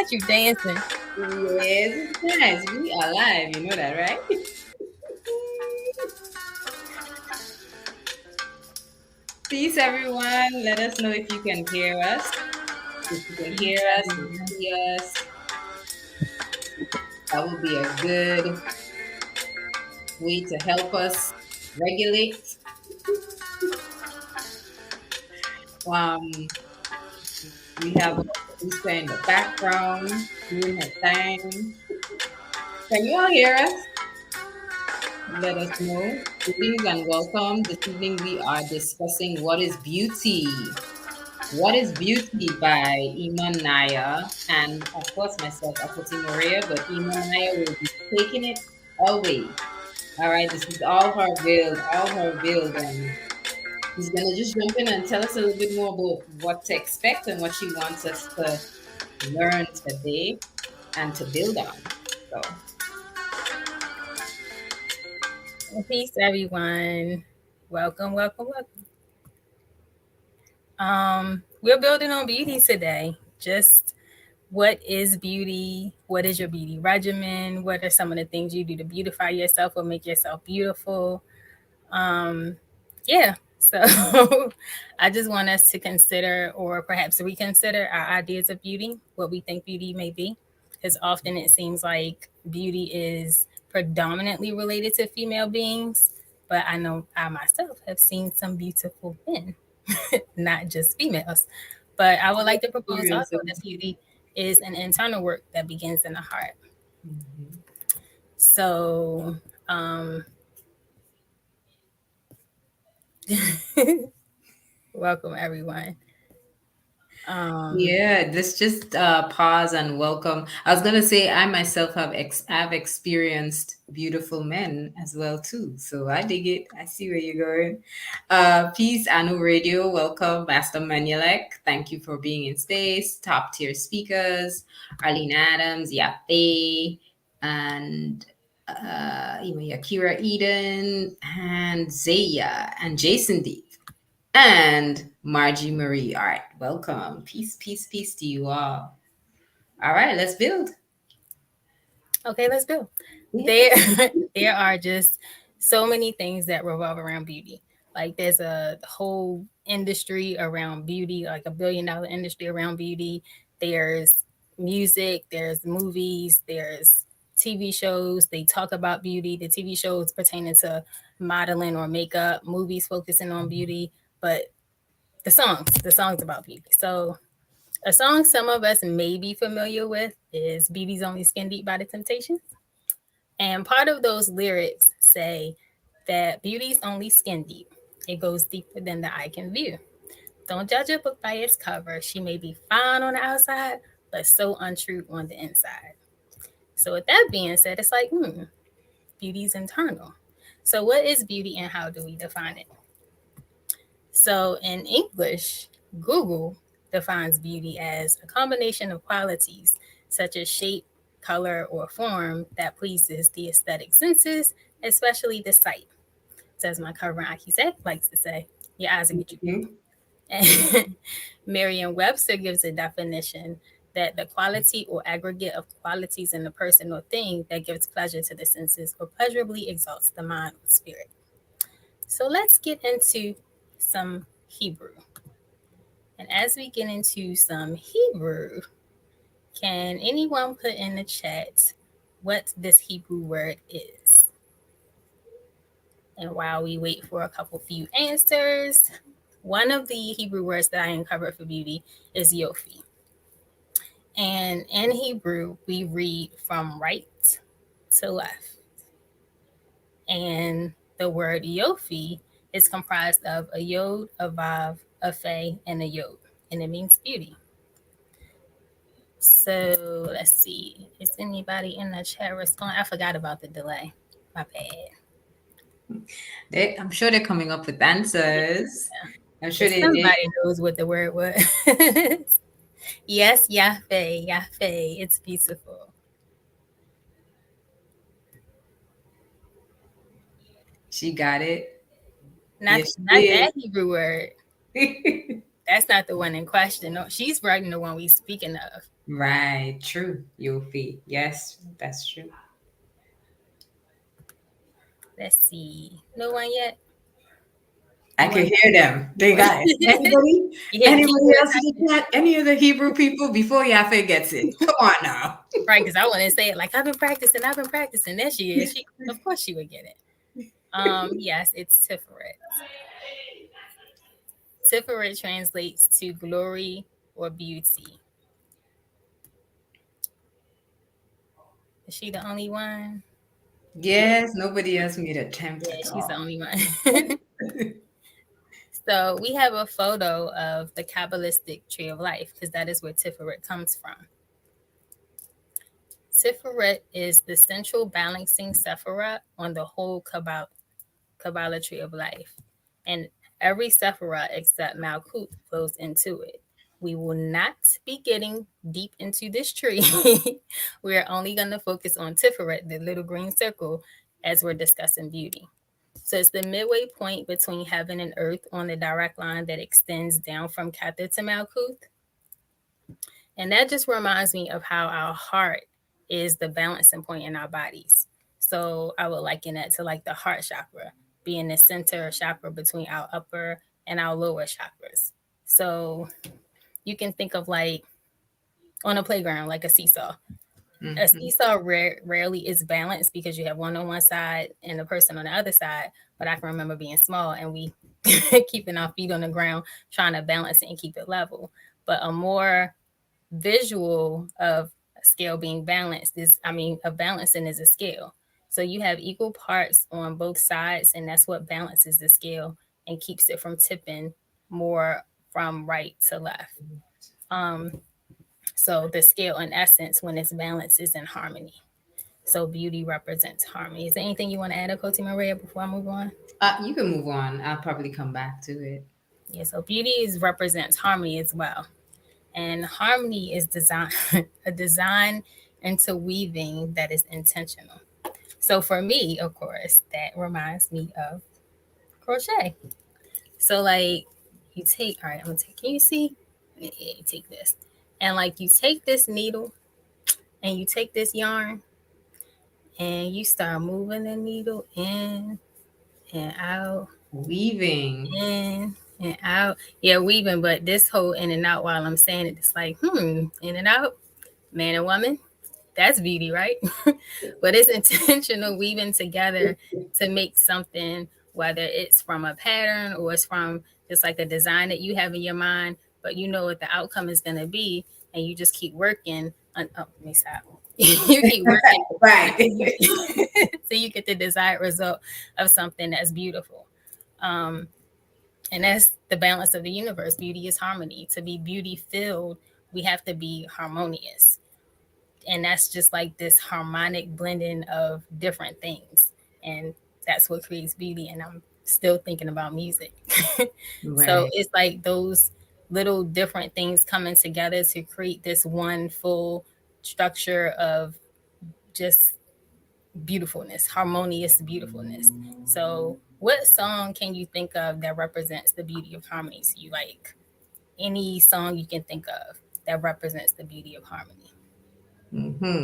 got you dancing. Yes, it's nice. We are live, you know that, right? Peace, everyone. Let us know if you can hear us. If you can hear us and see us, that would be a good way to help us regulate. Um, we have Lisa in the background doing her thing. Can you all hear us? Let us know. Greetings and welcome. This evening we are discussing what is beauty. What is Beauty by Iman Naya, and of course myself, Akoti Maria, but Iman Naya will be taking it away. All right, this is all her build, and she's gonna just jump in and tell us a little bit more about what to expect and what she wants us to learn today and to build on. So, Peace, everyone. Welcome, welcome, welcome. We're building on beauty today. Just what is beauty? What is your beauty regimen? What are some of the things you do to beautify yourself or make yourself beautiful? Yeah. So I just want us to consider or perhaps reconsider our ideas of beauty, what we think beauty may be. Because often it seems like beauty is predominantly related to female beings, but I know I myself have seen some beautiful men, not just females. But I would like to propose also that experiences. beauty is an internal work that begins in the heart. Mhm. So, um, welcome everyone. Um, Yeah, let's just pause and welcome. I was gonna say I myself have experienced beautiful men as well too. So I dig it. I see where you're going. Peace, Anu Radio. Welcome, Master Manulek. Thank you for being in space. Top tier speakers, Arlene Adams, Yafe, and Yakira Eden, and Zaya, and Jason D and Margie Marie. All right, welcome. Peace, peace, peace to you all. All right, let's build. okay, let's go. Yeah. There, there are just so many things that revolve around beauty. Like there's a whole industry around beauty, like $1 billion industry around beauty. There's music, there's movies, there's TV shows. They talk about beauty. The TV shows pertaining to modeling or makeup, movies focusing on beauty, but the songs about beauty. So a song some of us may be familiar with is Beauty's Only Skin Deep by the Temptations. And part of those lyrics say that beauty's only skin deep. It goes deeper than the eye can view. Don't judge a book by its cover. She may be fine on the outside, but so untrue on the inside. So with that being said, it's like, beauty's internal. So what is beauty and how do we define it? So in English, Google defines beauty as a combination of qualities such as shape, color, or form that pleases the aesthetic senses, especially the sight. So as my covering architect likes to say, your eyes will get you fooled. Mhm. And Merriam-Webster gives a definition that the quality or aggregate of qualities in a person or thing that gives pleasure to the senses or pleasurably exalts the mind or spirit. So let's get into some Hebrew. And as we get into some Hebrew, can anyone put in the chat what this Hebrew word is? And while we wait for a couple few answers, one of the Hebrew words that I uncovered for beauty is yofi. And in Hebrew, we read from right to left. And the word yofi is comprised of a yod, a vav, a fe, and a yod. And it means beauty. So let's see. Is anybody in the chat respond? I forgot about the delay. My bad. I'm sure they're coming up with answers. I'm sure If they. somebody knows what the word was. Yes, Yahweh, Yahweh. It's beautiful. She got it. Not Yes, not she that Hebrew word. did. That's not the one in question. No, she's writing the one we speaking of. Right, true. Yuffie. Yes, that's true. Let's see. No one yet? I You could want hear them. you They want got it. Anybody? you hear the Anybody keyboard else in the typing? chat? Any of the Hebrew people before Yafe gets it? Come on now. Right, because I want to say it like I've been practicing. There she is. She of course she would get it. Yes, it's Tiferet. Tiferet translates to glory or beauty. Is she the only one? Yeah, Yes, nobody else made attempt yeah, at she's the all. only one. So we have a photo of the Kabbalistic tree of life because that is where Tiferet comes from. Tiferet is the central balancing sephirah on the whole Kabbalah tree of life. And every sephirah except Malkut flows into it. We will not be getting deep into this tree. We're only going to focus on Tiferet, the little green circle, as we're discussing beauty. So it's the midway point between heaven and earth on the direct line that extends down from Kether to Malkuth. And that just reminds me of how our heart is the balancing point in our bodies. So I would liken that to like the heart chakra, being the center chakra between our upper and our lower chakras. So you can think of like on a playground, like a seesaw. A Hmm. seesaw rarely is balanced because you have one on one side and the person on the other side. But I can remember being small and we keeping our feet on the ground, trying to balance it and keep it level. But a more visual of a scale being balanced is, I mean, a balancing is a scale. So you have equal parts on both sides, and that's what balances the scale and keeps it from tipping more from right to left. Um, so the scale, in essence, when it's balanced, is in harmony. So beauty represents harmony. Is there anything you want to add, Akoti Maria, before I move on? You can move on. I'll probably come back to it. Yeah, so beauty is represents harmony as well. And harmony is design a design interweaving that is intentional. So for me, of course, that reminds me of crochet. So like you take, all right, I'm gonna take, can you see? Yeah, you take this. And like you take this needle and you take this yarn and you start moving the needle in and out, Weaving. in and out. Yeah, weaving, but this whole in and out while I'm saying it, it's like, in and out, man and woman. That's beauty, right? But it's intentional weaving together to make something, whether it's from a pattern or it's from just like a design that you have in your mind, but you know what the outcome is going to be, and you just keep working. Oh, let me stop. You keep working Right. until you, so you get the desired result of something that's beautiful. Um, and that's the balance of the universe. Beauty is harmony. To be beauty filled, we have to be harmonious, and that's just like this harmonic blending of different things, and that's what creates beauty. And I'm still thinking about music. So Right. it's like those little different things coming together to create this one full structure of just beautifulness, harmonious beautifulness. So what song can you think of that represents the beauty of harmony to you? Like any song you can think of that represents the beauty of harmony.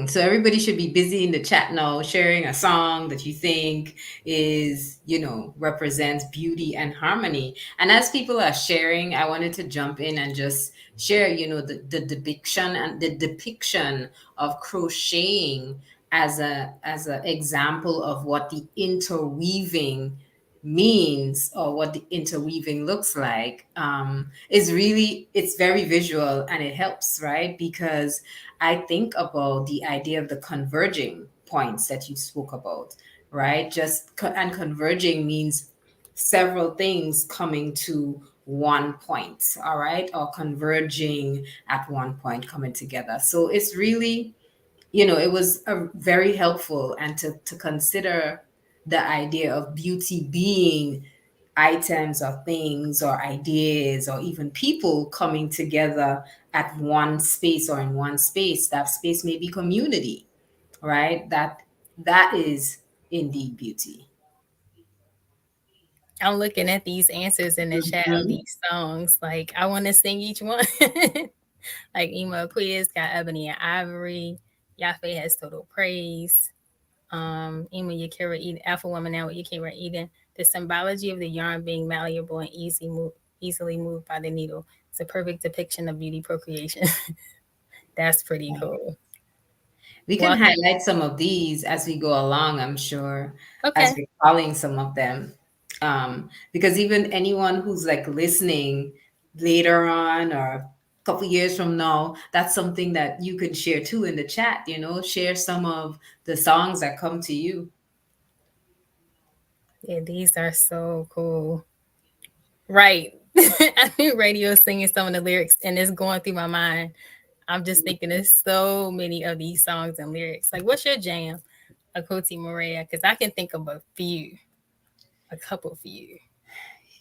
So everybody should be busy in the chat now, sharing a song that you think is, represents beauty and harmony. And as people are sharing, I wanted to jump in and just share, the depiction of crocheting as a example of what the interweaving means, or what the interweaving looks like, is really, it's very visual, and it helps, right? Because I think about the idea of the converging points that you spoke about, right? And converging means several things coming to one point, all right? Or converging at one point, coming together. So it's really, it was very helpful, and to consider the idea of beauty being items or things or ideas or even people coming together at one space, or in one space. That space may be community, right? That is indeed beauty. I'm looking at these answers in the chat of Mhm. these songs. Like, I want to sing each one. Like, Emo Quiz got Ebony and Ivory. Yafe has Total Praise. Emo Yakira Eden, Alpha Woman now with Yakira Eden. The symbology of the yarn being malleable and easily moved by the needle. It's a perfect depiction of beauty procreation. That's pretty cool. We can Walking. highlight some of these as we go along, I'm sure, as Okay. we're calling some of them. Because even anyone who's like listening later on or a couple years from now, that's something that you can share too in the chat, share some of the songs that come to you. Yeah, these are so cool. Right. I think radio singing some of the lyrics and it's going through my mind. I'm just thinking there's so many of these songs and lyrics. Like, what's your jam? Akoti Maria, because I can think of a few, a couple few.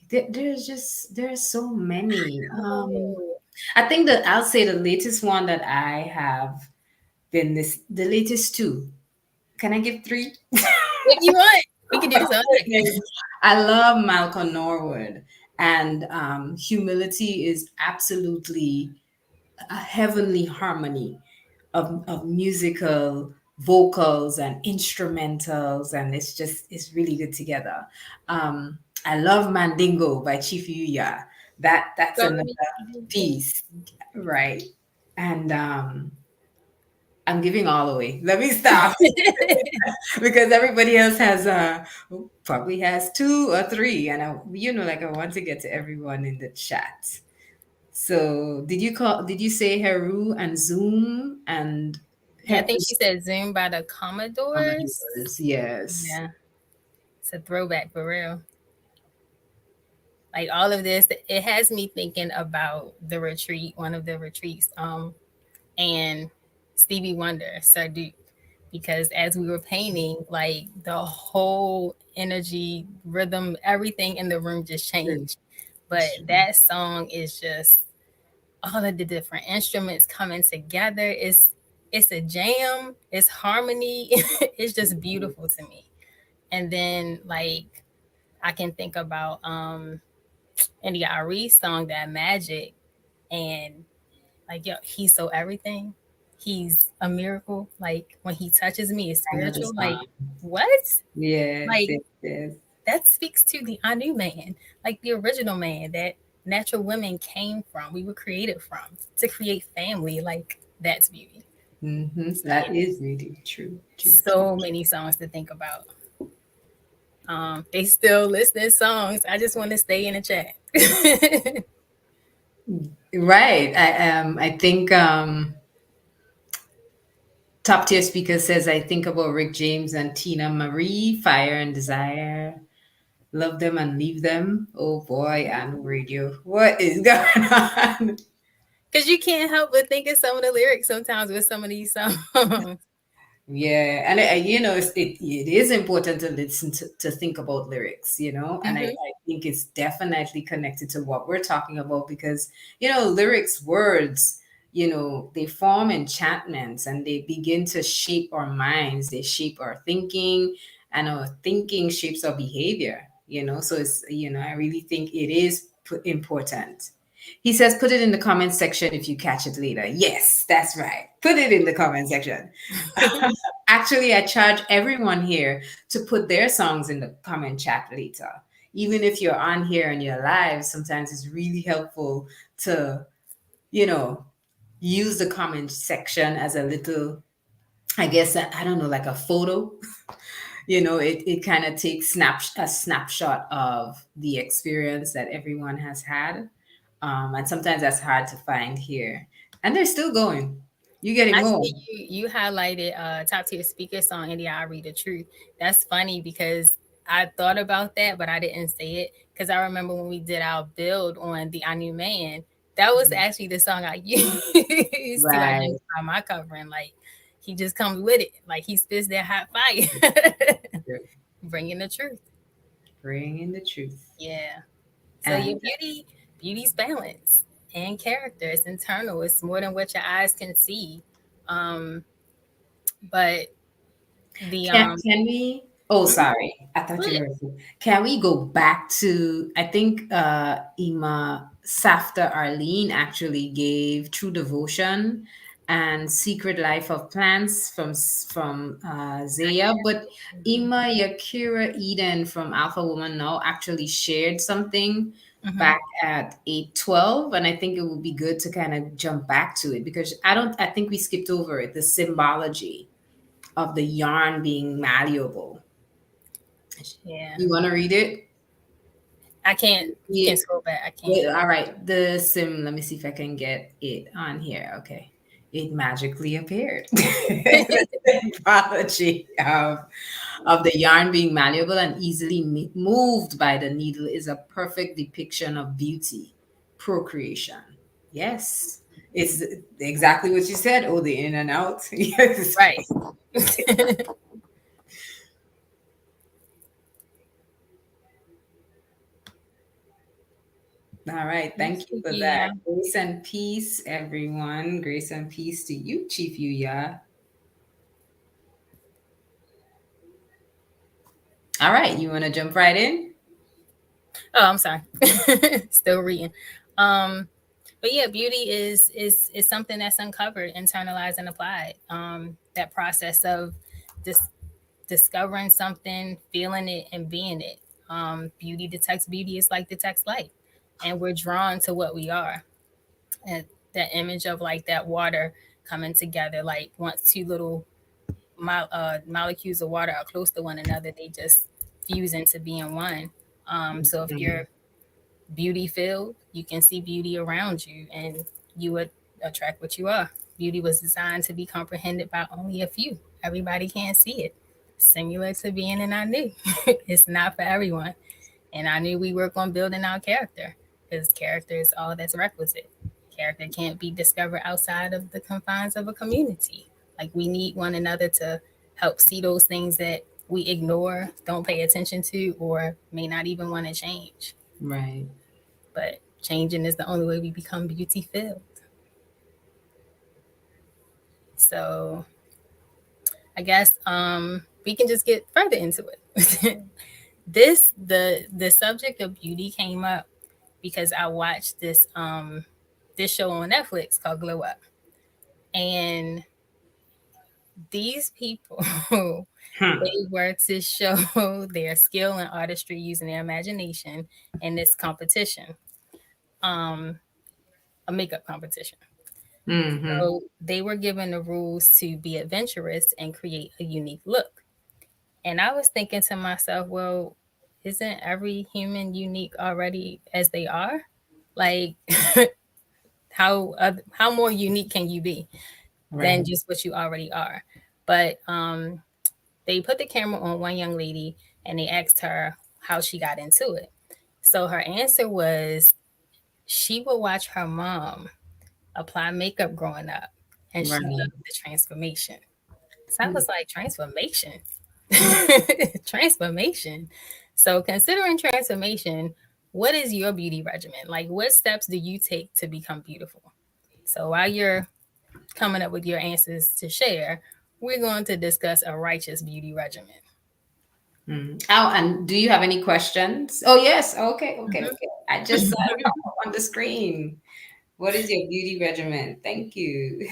There's so many. Oh, I think that I'll say the latest one that I have been the latest two. Can I give three? if you want, we can do this all night. I love Malcolm Norwood, and humility is absolutely a heavenly harmony of musical vocals and instrumentals, and it's really good together. I love Mandingo by Chief Yuya. That's Go another me. piece, right? And I'm giving all away. Let me stop because everybody else has probably has two or three, and like I want to get to everyone in the chat. So did you say Heru and Zoom and Yeah, I think she said Zoom by the Commodores. Commodores? Yes. Yeah, it's a throwback for real. Like all of this, it has me thinking about the retreat, one of the retreats, and Stevie Wonder, Sir Duke, because as we were painting, like the whole energy, rhythm, everything in the room just True. changed. But It's true. that song is just all of the different instruments coming together. It's a jam. It's harmony. It's just beautiful to me. And then like I can think about India Ari song that Magic and like yo, he's so everything. He's a miracle. Like when he touches me, it's I know the spiritual. Like song. what? Yes, Like yes, yes. that speaks to the Anu man, like the original man that natural women came from. We were created from to create family. Like that's beauty. So That yeah, is really true, true, true. so many songs to think about. They still listening songs. I just want to stay in the chat. Right. I think top tier speaker says I think about Rick James and Tina Marie, Fire and Desire. Love them and leave them. Oh boy, and radio. What is going on? Because you can't help but think of some of the lyrics sometimes with some of these songs. Yeah, and it is important to listen to think about lyrics, and Hmm. I think it's definitely connected to what we're talking about because, lyrics, words, they form enchantments and they begin to shape our minds, they shape our thinking, and our thinking shapes our behavior, so I really think it is important. He says, put it in the comment section if you catch it later. Yes, that's right. Put it in the comment section. Actually, I charge everyone here to put their songs in the comment chat later. Even if you're on here and you're live, sometimes it's really helpful to, you know, use the comment section as a little, I guess, I don't know, like a photo. It kind of takes a snapshot of the experience that everyone has had. And sometimes that's hard to find here. And they're still going. You're getting I more. see you highlighted top tier speaker song India I Read the Truth. That's funny because I thought about that, but I didn't say it because I remember when we did our build on the I Knew Man, that was actually the song I used to Right. identify my covering. Like he just comes with it, like he spits that hot fire, bringing the truth. Bringing the truth. Yeah. So your And beauty's balance and character. It's internal. It's more than what your eyes can see. Um, but the can we? Oh, Mhm. sorry. I thought Go you ahead. were. Can we go back to? I think Ima Safta Arlene actually gave True Devotion and Secret Life of Plants from Zaya, but Ima Yakira Eden from Alpha Woman Now actually shared something Hmm. back at 8:12, and I think it would be good to kind of jump back to it because I think we skipped over it, the symbology of the yarn being malleable. Yeah, You want to read it? I can't. You Yeah. can scroll back. I can't. Wait, all right. The sim. Let me see if I can get it on here. Okay. It magically appeared. The symbology of the yarn being malleable and easily moved by the needle is a perfect depiction of beauty, procreation. Yes. It's exactly what you said. Oh, the in and out. Yes. Right. All right, Yes, thank you for that. yeah. Grace and peace, everyone. Grace and peace to you, Chief Yuya. All right, you want to jump right in? Oh, I'm sorry. Still reading. Um, but yeah, beauty is something that's uncovered, internalized, and applied. That process of dis- discovering something, feeling it, and being it. Beauty detects beauty is like detects light, and we're drawn to what we are. And that image of like that water coming together, like once two little molecules of water are close to one another, they just fuse into being one. So if Mhm. you're beauty filled, you can see beauty around you and you would attract what you are. Beauty was designed to be comprehended by only a few. Everybody can't see it. Similar to being in our new. It's not for everyone. And I knew we work on building our character because character is all that's requisite. Character can't be discovered outside of the confines of a community. Like we need one another to help see those things that we ignore, don't pay attention to, or may not even want to change. Right. But changing is the only way we become beauty filled. So I guess we can just get further into it. The subject of beauty came up because I watched this show on Netflix called Glow Up. And these people Hmm. they were to show their skill and artistry using their imagination in this competition, um, a makeup competition. Mm-hmm. So they were given the rules to be adventurous and create a unique look. And I was thinking to myself, well, isn't every human unique already as they are? Like, how more unique can you be than Right. just what you already are? But they put the camera on one young lady and they asked her how she got into it. So her answer was she would watch her mom apply makeup growing up, and she Right. loved the transformation. So I was like, transformation, transformation. So considering transformation, what is your beauty regimen? Like, what steps do you take to become beautiful? So while you're coming up with your answers to share, we're going to discuss a righteous beauty regimen. Mm. Oh, and do you have any questions? Oh, yes. Okay. Okay. Mhm. Okay. I just saw it pop up on the screen. What is your beauty regimen? Thank you.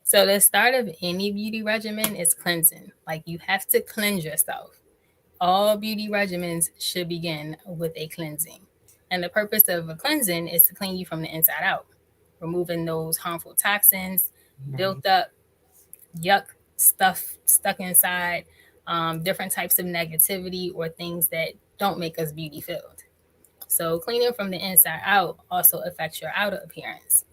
So the start of any beauty regimen is cleansing. Like you have to cleanse yourself. All beauty regimens should begin with a cleansing. And the purpose of a cleansing is to clean you from the inside out, removing those harmful toxins, Right. built up yuck stuff stuck inside, different types of negativity or things that don't make us beauty filled. So cleaning from the inside out also affects your outer appearance.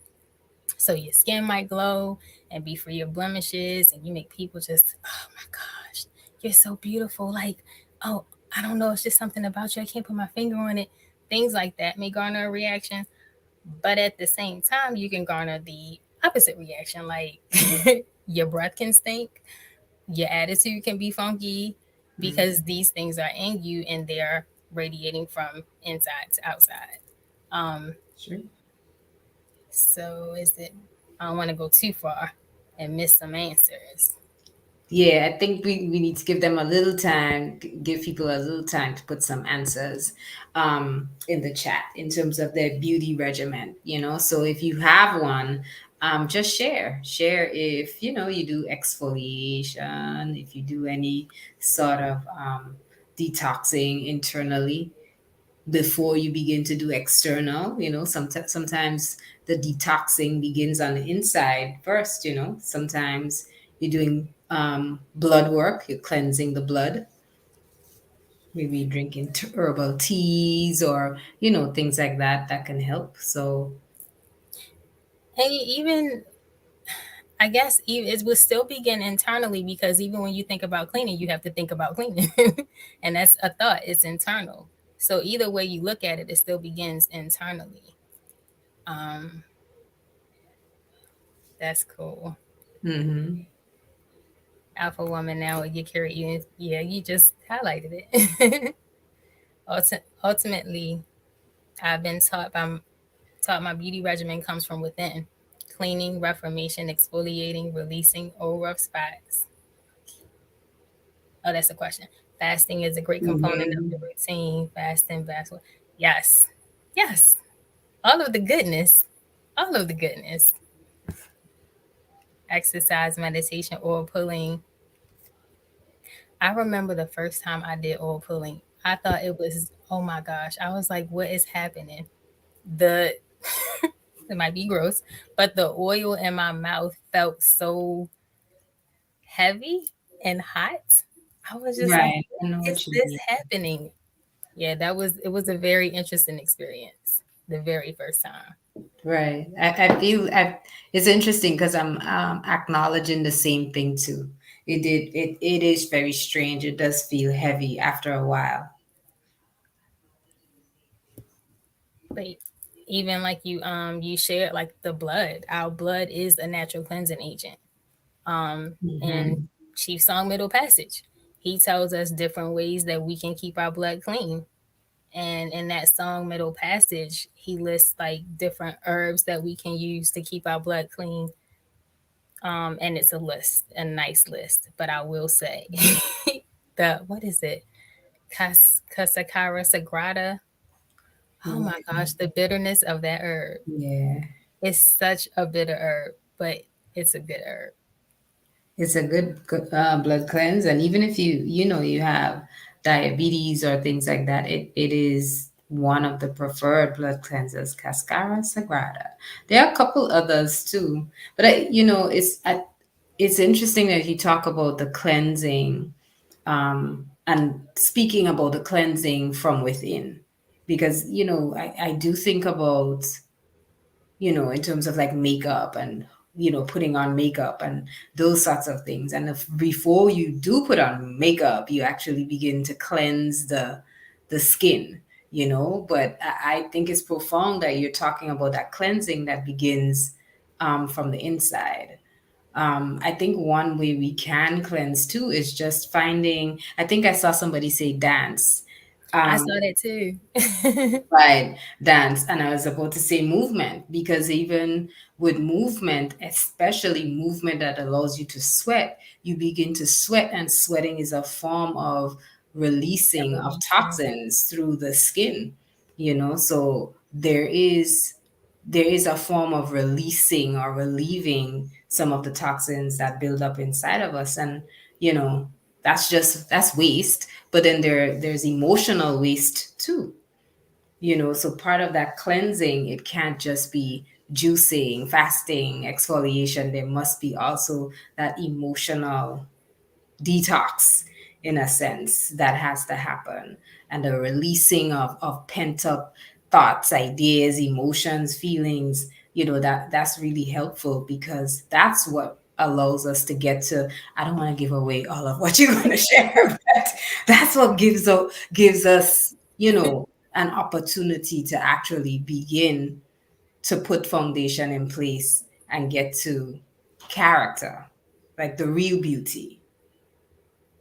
So your skin might glow and be free of blemishes, and you make people just, oh my gosh, you're so beautiful. Like, oh, I don't know, it's just something about you. I can't put my finger on it. Things like that may garner a reaction, but at the same time, you can garner the opposite reaction. Like, your breath can stink, your attitude can be funky Mm. because these things are in you and they're radiating from inside to outside. Um, Sure. So is it? I don't want to go too far and miss some answers. Yeah, I think we need to give them a little time, give people a little time to put some answers in the chat in terms of their beauty regimen, you know. So if you have one, just share. Share if, you know, you do exfoliation, if you do any sort of detoxing internally before you begin to do external. You know, sometimes the detoxing begins on the inside first. You know, sometimes you're doing blood work, you're cleansing the blood, maybe drinking herbal teas or, you know, things like that that can help. So And even, I guess, even it will still begin internally, because even when you think about cleaning, you have to think about cleaning, and that's a thought. It's internal. So either way you look at it, it still begins internally. Um, that's cool. mhm. Alpha woman, now you carry you. Yeah, you just highlighted it. Ultimately, I've been taught my beauty regimen comes from within: cleaning, reformation, exfoliating, releasing old rough spots. Oh, that's a question. Fasting is a great component of the Mhm. routine. Fasting, fast. Yes, yes. All of the goodness, all of the goodness. Exercise, meditation, oil pulling. I remember the first time I did oil pulling. I thought it was, oh my gosh. I was like, what is happening? The it might be gross, but the oil in my mouth felt so heavy and hot. I was just like, Right. I know what is what you this mean. happening? Yeah, it was a very interesting experience. The very first time. Right. It's interesting because I'm acknowledging the same thing too. It is very strange. It does feel heavy after a while. But even like you shared, like the blood. Our blood is a natural cleansing agent. And Hmm. Chief Song Middle Passage, he tells us different ways that we can keep our blood clean. And in that song Middle Passage, he lists like different herbs that we can use to keep our blood clean. And it's a list, a nice list. But I will say, the what is it? Casakara Sagrada. Oh my gosh, the bitterness of that herb. Yeah. It's such a bitter herb, but it's a good herb. It's a good blood cleanse, and even if you know you have diabetes or things like that, it is one of the preferred blood cleansers, Cascara Sagrada. There are a couple others too, but you know it's interesting that you talk about the cleansing, and speaking about the cleansing from within, because you know I do think about, you know, in terms of like makeup and, you know, putting on makeup and those sorts of things. And if before you do put on makeup, you actually begin to cleanse the skin, you know. But I think it's profound that you're talking about that cleansing that begins from the inside. I think one way we can cleanse too is just finding. I think I saw somebody say dance. I saw Um, that too. Right, dance. And I was about to say movement, because even with movement, especially movement that allows you to sweat, you begin to sweat, and sweating is a form of releasing of Evolution. toxins through the skin, you know. So there is a form of releasing or relieving some of the toxins that build up inside of us. And, you know, that's waste. But then there's emotional waste too, you know. So part of that cleansing, it can't just be juicing, fasting, exfoliation. There must be also that emotional detox, in a sense, that has to happen, and the releasing of pent up thoughts, ideas, emotions, feelings. You know, that's really helpful, because that's what allows us to get to. I don't want to give away all of what you're going to share, but that's what gives us, you know, an opportunity to actually begin to put foundation in place and get to character, like the real beauty.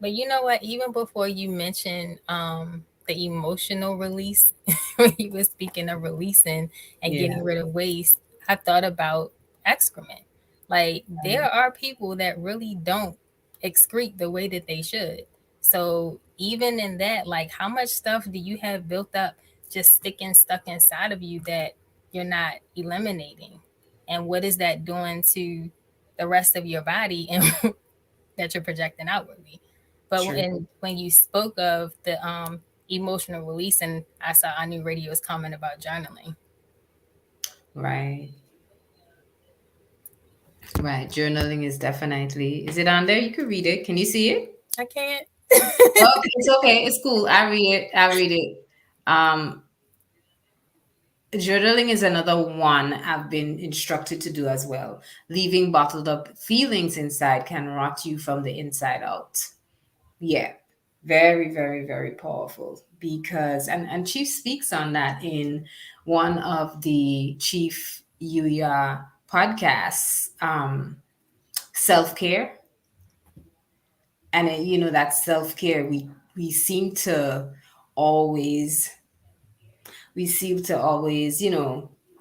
But you know what? Even before you mentioned the emotional release, when you were speaking of releasing and Yeah. getting rid of waste, I thought about excrement. Like there Right. are people that really don't. excrete the way that they should. So even in that, like how much stuff do you have built up just sticking stuck inside of you that you're not eliminating? And what is that doing to the rest of your body and that you're projecting outwardly? But True. when you spoke of the emotional release, and I saw our new radio's comment about journaling. Right. Right. Journaling is definitely. Is it on there? You can read it. Can you see it? I can't. Okay, it's okay. It's cool. I read it. I read it. Um, Journaling is another one I've been instructed to do as well. Leaving bottled up feelings inside can rot you from the inside out. Yeah, very, very, very powerful because and Chief speaks on that in one of the Chief Yuya podcasts, self care, and that self care we seem to always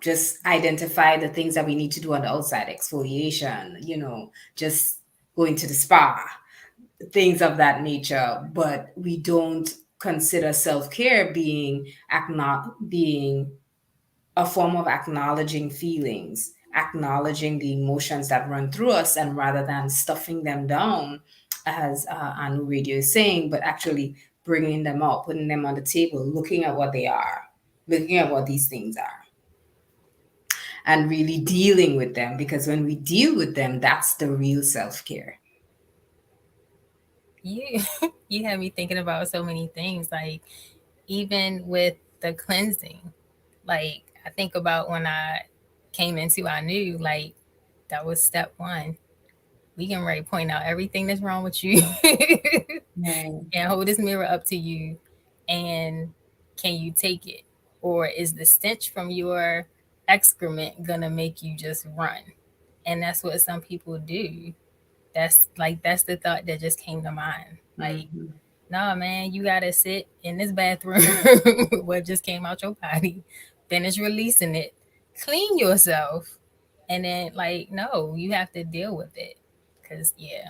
just identify the things that we need to do on the outside, exfoliation, just going to the spa, things of that nature, but we don't consider self-care being a form of acknowledging feelings, acknowledging the emotions that run through us, and rather than stuffing them down, as Anu Radio is saying, but actually bringing them up, putting them on the table, looking at what they are, looking at what these things are, and really dealing with them. Because when we deal with them, that's the real self-care. You you had me thinking about so many things, like even with the cleansing. Like I think about when I came into I knew like that was step one. We can right point out everything that's wrong with you Right. and hold this mirror up to you, and can you take it? Or is the stench from your excrement gonna make you just run? And that's what some people do. That's the thought that just came to mind. Like, Mhm. nah, man, you gotta sit in this bathroom, what just came out your body, finish releasing it, clean yourself, and then like, no, you have to deal with it. Cause yeah,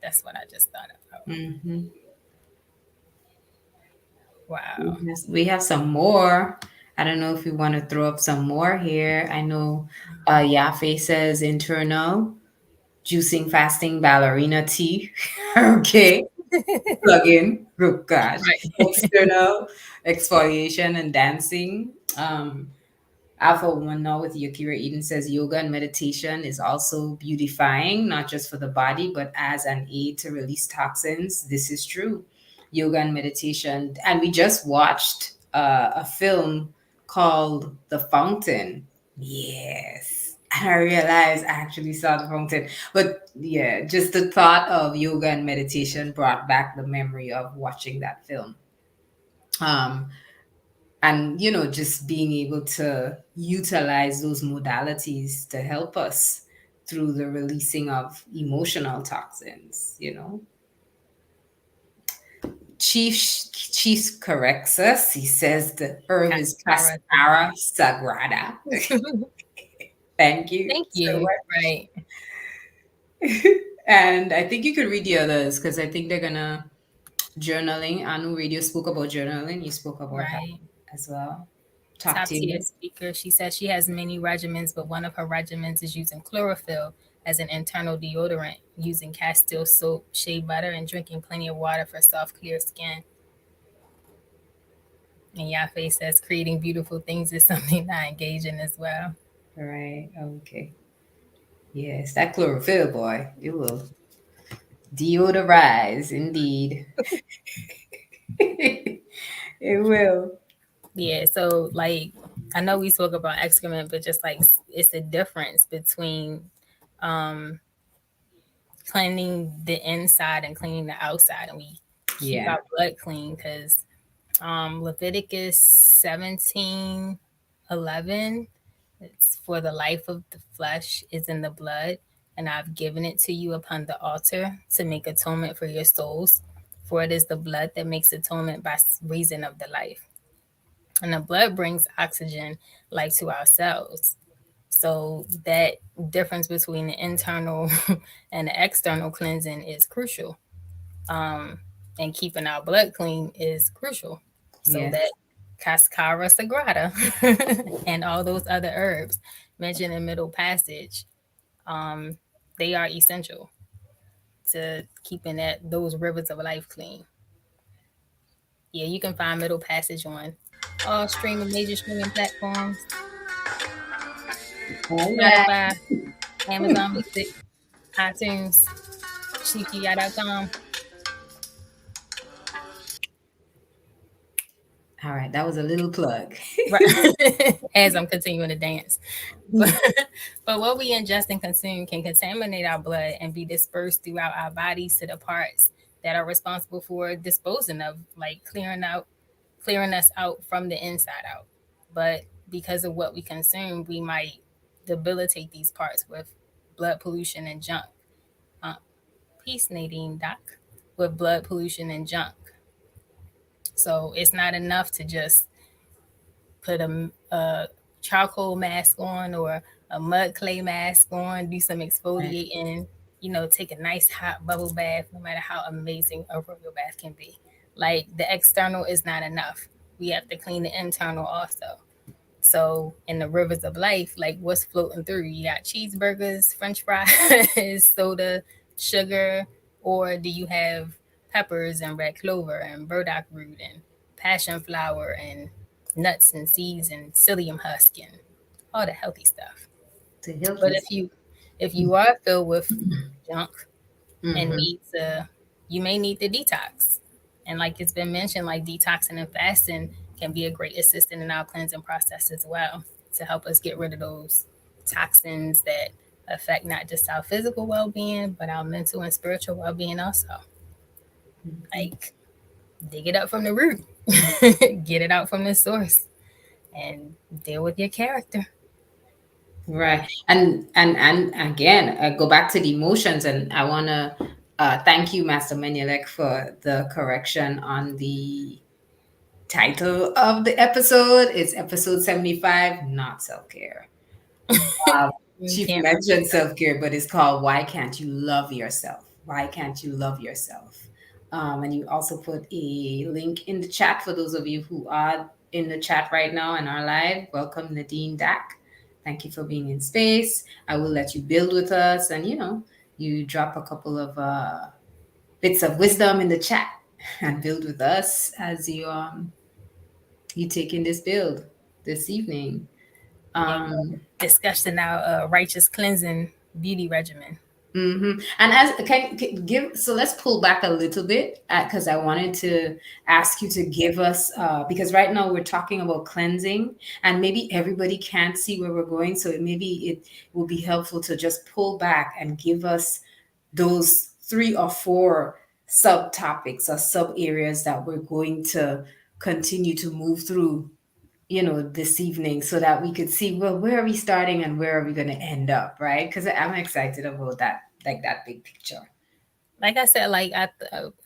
that's what I just thought about. Mhm. Wow. We have some more. I don't know if we want to throw up some more here. I know Yafe says internal, juicing, fasting, ballerina tea. Okay. Plug in. Oh gosh. Right. External, exfoliation and dancing. Alpha One Now with Yakira Eden says yoga and meditation is also beautifying, not just for the body, but as an aid to release toxins. This is true. Yoga and meditation. And we just watched a film called The Fountain. Yes. And I realized I actually saw The Fountain. But yeah, just the thought of yoga and meditation brought back the memory of watching that film. Um, and just being able to utilize those modalities to help us through the releasing of emotional toxins. Chief corrects us. He says the herb is Cascara Cascara sagrada. Sagrada. Thank you Thank so you. much. Right. And I think you could read the others because I think they're gonna journaling. Anu Radio spoke about journaling. You spoke about that Right. as well. Top Top tier tier. speaker. She says she has many regimens, but one of her regimens is using chlorophyll as an internal deodorant, using Castile soap, shea butter, and drinking plenty of water for soft, clear skin. And Yafe says creating beautiful things is something that I engage in as well. Right. Okay. Yes, that chlorophyll, boy, it will deodorize indeed. It will. Yeah, so like I know we spoke about excrement, but just like it's a difference between um cleaning the inside and cleaning the outside, and we keep Yeah. our blood clean because Leviticus 17:11, it's for the life of the flesh is in the blood, and I've given it to you upon the altar to make atonement for your souls. For it is the blood that makes atonement by reason of the life. And the blood brings oxygen, life to our cells. So that difference between the internal and the external cleansing is crucial. Um, and keeping our blood clean is crucial. So that Yes. cascara sagrada and all those other herbs mentioned in Middle Passage, um, they are essential to keeping those rivers of life clean. Yeah, you can find Middle Passage on all major streaming platforms: Oh yeah. Spotify, Amazon Music, iTunes, Shiki.com. All right, that was a little plug. Right. As I'm continuing to dance. But, but what we ingest and consume can contaminate our blood and be dispersed throughout our bodies to the parts that are responsible for disposing of, like clearing us out from the inside out. But because of what we consume, we might debilitate these parts with blood pollution and junk. Uh, Peace, Nadine Doc, with blood pollution and junk. So it's not enough to just put a charcoal mask on or a mud clay mask on, do some Right. exfoliating, take a nice hot bubble bath, no matter how amazing a royal bath can be. Like the external is not enough. We have to clean the internal also. So in the rivers of life, like what's floating through? You got cheeseburgers, French fries, soda, sugar, or do you have peppers and red clover and burdock root and passion flower and nuts and seeds and psyllium husk and all the healthy stuff? The But healthy. if you are filled with junk and Mm-hmm. you may need to detox. And like it's been mentioned, like detoxing and fasting can be a great assistant in our cleansing process as well to help us get rid of those toxins that affect not just our physical well-being but our mental and spiritual well-being also. Like dig it up from the root, get it out from the source, and deal with your character. Right. And again, go back to the emotions, and I want to thank you, Master Menelek, for the correction on the title of the episode. It's episode 75, not self-care. Um, You Chief can't love mentioned yourself. self-care, but it's called Why Can't You Love Yourself? Why can't you love yourself? And you also put a link in the chat for those of you who are in the chat right now and are live. Welcome, Nadine Dak. Thank you for being in space. I will let you build with us, and you drop a couple of bits of wisdom in the chat and build with us as you take in this build this evening. Yeah, Um, discussing our righteous cleansing beauty regimen. And as can give, so let's pull back a little bit because I wanted to ask you to give us because right now we're talking about cleansing, and maybe everybody can't see where we're going, so maybe it will be helpful to just pull back and give us those 3 or 4 subtopics or sub areas that we're going to continue to move through, this evening, so that we could see, well, where are we starting and where are we going to end up, right? Because I'm excited about that, like that big picture. Like I said, like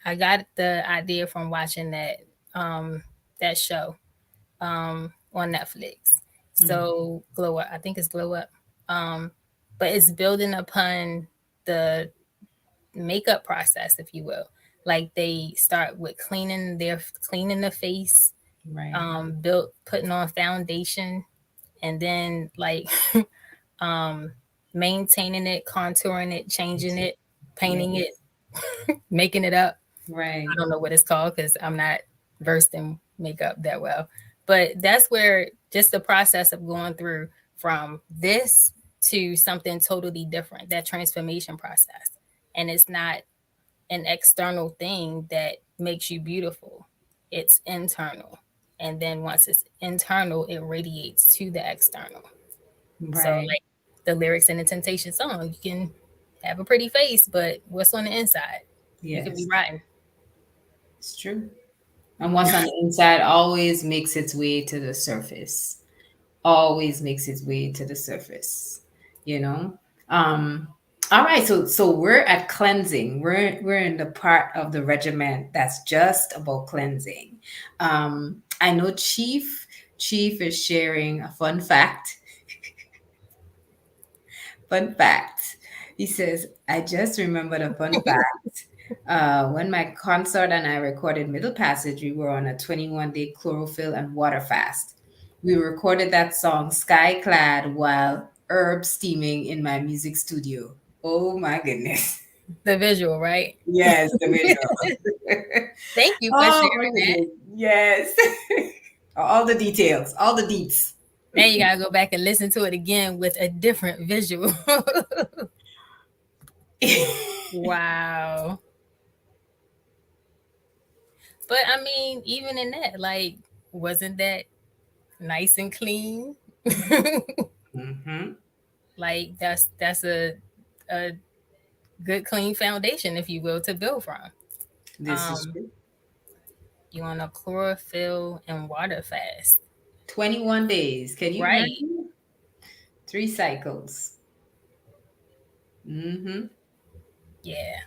I got the idea from watching that show on Netflix. Mm, So Glow Up, I think it's Glow Up. Um, but it's building upon the makeup process, if you will. Like they start with cleaning the face, right. built putting on foundation, and then like um maintaining it, contouring it, changing it, painting Yes. it, making it up. I Right. don't know what it's called because I'm not versed in makeup that well. But that's where just the process of going through from this to something totally different, that transformation process. And it's not an external thing that makes you beautiful, it's internal. And then once it's internal, it radiates to the external. So, Right. like the lyrics in the Temptation song, you can have a pretty face, but what's on the inside? You could be Yes, rotten. it's true. And what's on the inside always makes its way to the surface. Always makes its way to the surface. You know. Um. All right. So we're at cleansing. We're in the part of the regiment that's just about cleansing. I know Chief is sharing a fun fact Fun fact. He says, I just remembered a fun fact. When my consort and I recorded Middle Passage, we were on a 21-day chlorophyll and water fast. We recorded that song sky clad while herb steaming in my music studio. Oh my goodness. The visual, right? Yes, the visual. Thank you for Oh my sharing that. goodness. Yes. All the details, all the deets. Now you gotta go back and listen to it again with a different visual. Wow. But I mean, even in that, like, wasn't that nice and clean? Hmm. Like that's a good clean foundation, if you will, to build from. This is Um, true. you on a chlorophyll and water fast, 21 days. Can you right? imagine? 3 cycles. Hmm. Yeah,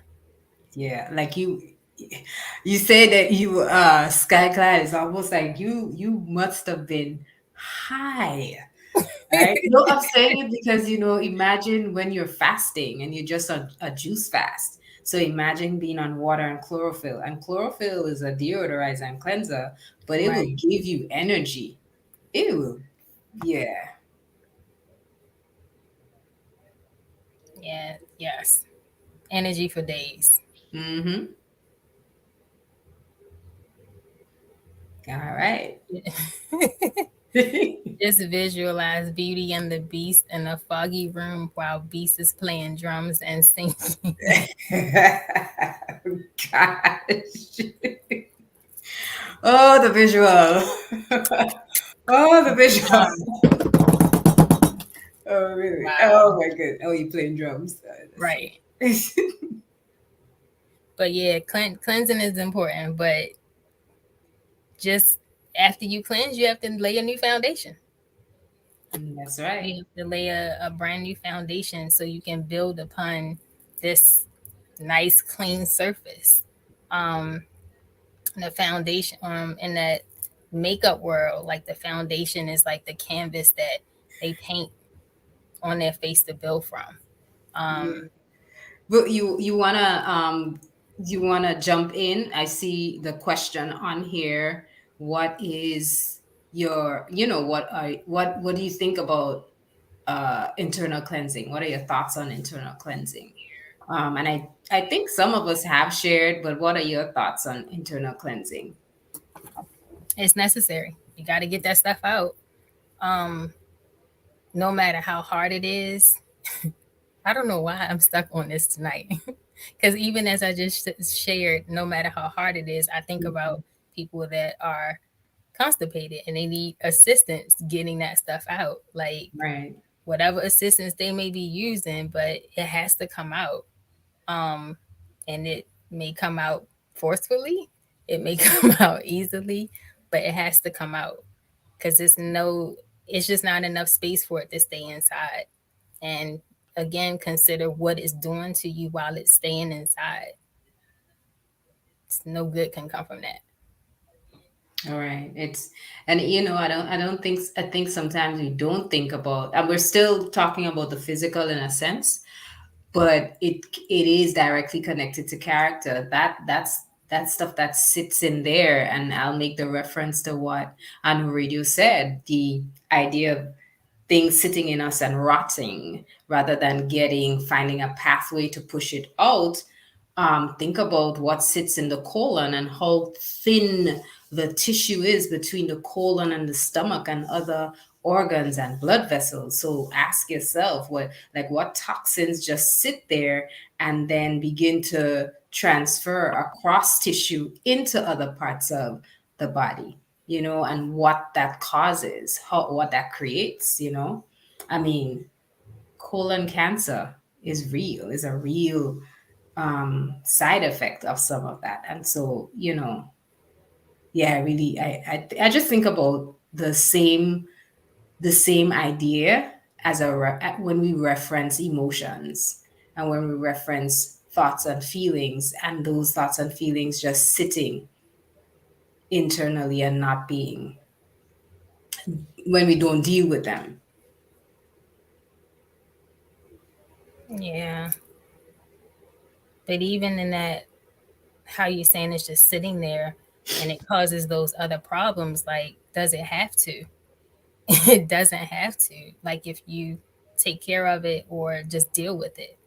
Yeah, like you say that you skyclad is almost like you must have been high. Right? No, I'm saying it because imagine when you're fasting and you're just on a juice fast. So imagine being on water and chlorophyll. And chlorophyll is a deodorizer and cleanser, but it will right. give you energy. It will, yeah. Yeah, yes. Energy for days. Mm-hmm. All right. Just visualize Beauty and the Beast in a foggy room while Beast is playing drums and singing. Gosh. Oh, the visual. Oh, the visual. Um, Oh, really? wow. Oh, my good. Oh, you playing drums. That's Right. funny. But yeah, cleansing is important. But just after you cleanse, you have to lay a new foundation. That's right. You have to lay a brand new foundation so you can build upon this nice, clean surface. Um, the foundation in that makeup world, like the foundation is like the canvas that they paint on their face to build from. Yeah. Um, But you wanna jump in? I see the question on here. What is your what do you think about internal cleansing? What are your thoughts on internal cleansing? And I think some of us have shared, but what are your thoughts on internal cleansing? it's necessary. You got to get that stuff out. Um, no matter how hard it is. I don't know why I'm stuck on this tonight. Because even as I just shared, no matter how hard it is, I think about people that are constipated and they need assistance getting that stuff out. Like Right. whatever assistance they may be using, but it has to come out. Um, and it may come out forcefully, it may come out easily, but it has to come out because it's just not enough space for it to stay inside. And again, consider what it's doing to you while it's staying inside. It's no good can come from that. All right. And I think sometimes we don't think about, and we're still talking about the physical in a sense, but it is directly connected to character. That stuff that sits in there, and I'll make the reference to what Anu Radio said, the idea of things sitting in us and rotting rather than finding a pathway to push it out. Think about what sits in the colon and how thin the tissue is between the colon and the stomach and other organs and blood vessels. So ask yourself what toxins just sit there and then begin to transfer across tissue into other parts of the body, and what that causes, what that creates. I mean, colon cancer is a real side effect of some of that. And so, yeah, really, I just think about the same idea as when we reference emotions and when we reference thoughts and feelings, and those thoughts and feelings just sitting internally and not being, when we don't deal with them. Yeah, but even in that, how you saying it's just sitting there, and it causes those other problems. Like, does it have to? It doesn't have to. Like, if you take care of it or just deal with it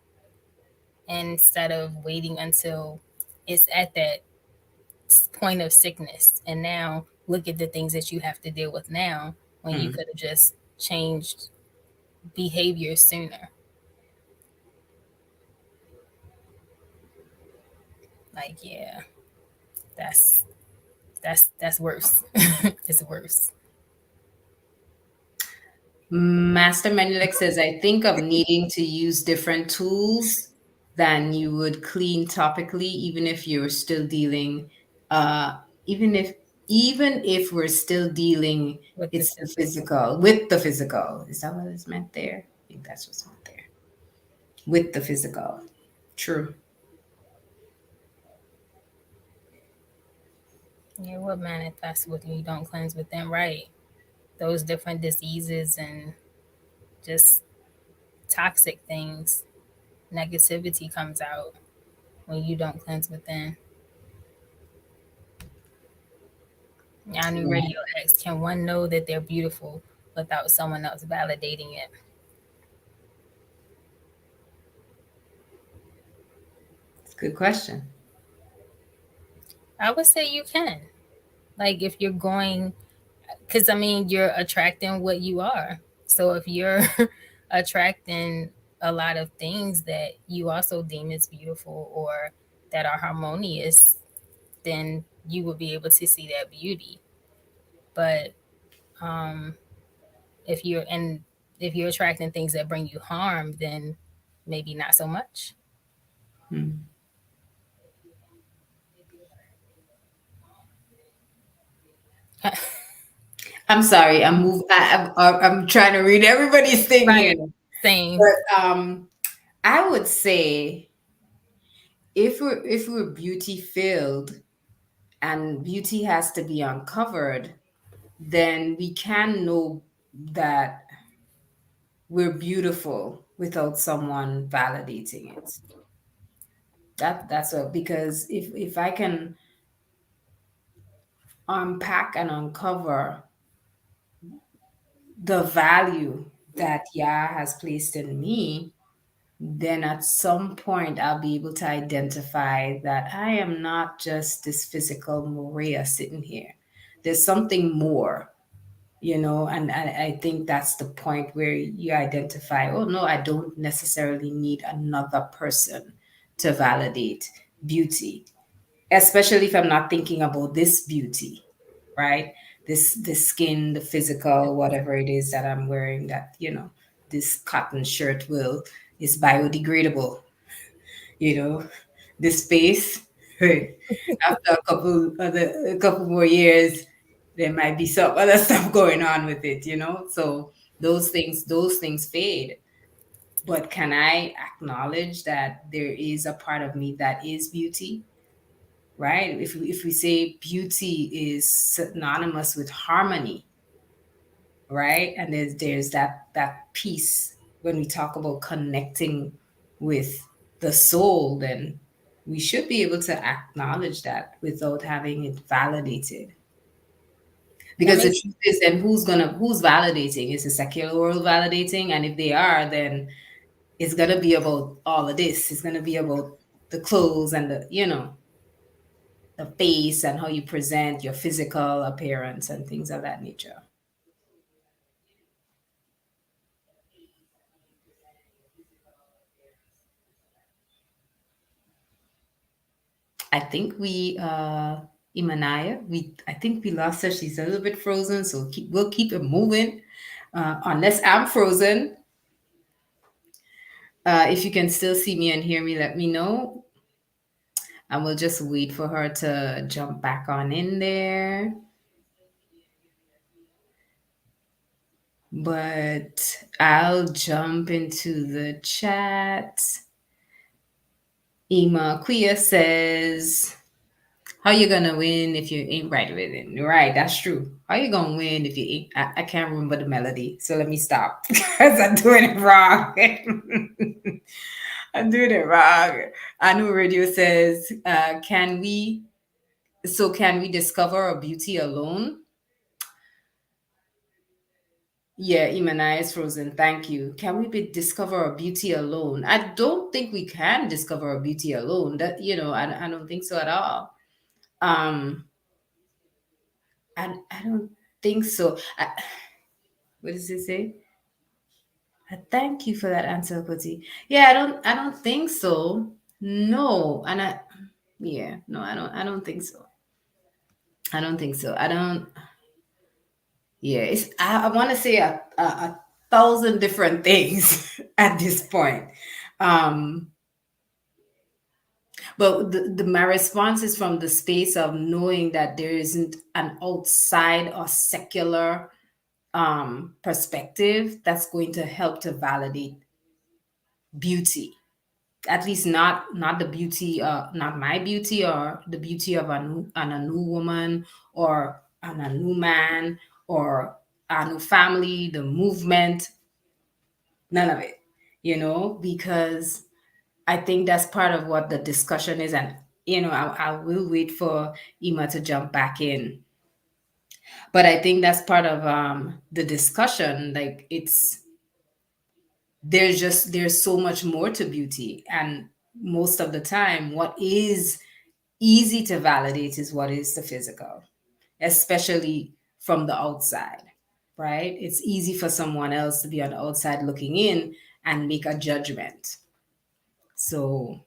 instead of waiting until it's at that point of sickness, and now look at the things that you have to deal with now when you Hmm. could have just changed behavior sooner. Like, yeah, that's that's worse. It's worse. Master Menelek says, I think of needing to use different tools than you would clean topically, even if you're still dealing, uh, even if we're still dealing, With the it's the physical. physical with the physical. Is that what is meant there? I think that's what's meant there. With the physical. True. Yeah, what manifests with you don't cleanse within, right? Those different diseases and just toxic things, negativity comes out when you don't cleanse within. Yanu Right. Radio X, can one know that they're beautiful without someone else validating it? It's a good question. I would say you can. Like, if you're going, because I mean, you're attracting what you are. So if you're attracting a lot of things that you also deem as beautiful or that are harmonious, then you will be able to see that beauty. But um, if you're and if you're attracting things that bring you harm, then maybe not so much. Hmm. I'm sorry. I'm trying to read everybody's thing here. Right. Same. But I would say if we're beauty filled and beauty has to be uncovered, then we can know that we're beautiful without someone validating it. That's a because if I can unpack and uncover the value that Yah has placed in me, then at some point I'll be able to identify that I am not just this physical Maria sitting here. There's something more, and I think that's the point where you identify, oh no, I don't necessarily need another person to validate beauty, especially if I'm not thinking about this beauty, right? This skin, the physical, whatever it is that I'm wearing, that this cotton shirt will is biodegradable, you know, this face. Right. After a couple more years, there might be some other stuff going on with it, So those things fade. But can I acknowledge that there is a part of me that is beauty? Right? If we say beauty is synonymous with harmony, right? And there's that piece when we talk about connecting with the soul, then we should be able to acknowledge that without having it validated. That Because the makes truth is, then who's validating? Is the secular world validating? And if they are, then it's gonna be about all of this. It's gonna be about the clothes and the face and how you present your physical appearance and things of that nature. I think Imanaya, I think we lost her. She's a little bit frozen, so we'll keep it moving. Unless I'm frozen. If you can still see me and hear me, let me know. And we'll just wait for her to jump back on in there. But I'll jump into the chat. Ima Quia says, how you gonna win if you ain't right with it? Right, that's true. How you gonna win if you ain't? I can't remember the melody, so let me stop because I'm doing it wrong. I'm doing it wrong. Anu Radio says, can we discover our beauty alone? Yeah, Imana is frozen. Thank you. Can we discover our beauty alone? I don't think we can discover our beauty alone. I don't think so at all. Um, I don't think so. What does it say? Thank you for that answer, Putty. Yeah, I don't think so. No, yeah, no, I don't think so. I don't think so. I don't. Yeah, I want to say a thousand different things at this point. Um, but my response is from the space of knowing that there isn't an outside or secular perspective that's going to help to validate beauty, at least not the beauty, not my beauty or the beauty of a new woman or a new man or a new family, the movement, none of it, because I think that's part of what the discussion is. And I will wait for Ima to jump back in, but I think that's part of the discussion. Like, there's so much more to beauty, and most of the time what is easy to validate is what is the physical, especially from the outside, right? It's easy for someone else to be on the outside looking in and make a judgment. So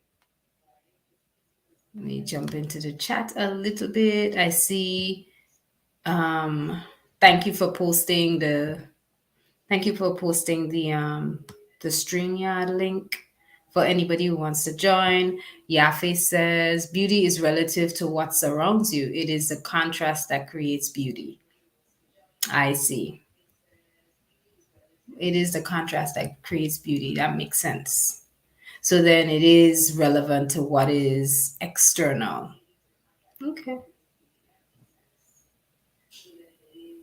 let me jump into the chat a little bit. I see, um thank you for posting the thank you for posting the StreamYard link for anybody who wants to join. Yafe says, beauty is relative to what surrounds you. It is the contrast that creates beauty. I see. It is the contrast that creates beauty. That makes sense. So then it is relevant to what is external. Okay.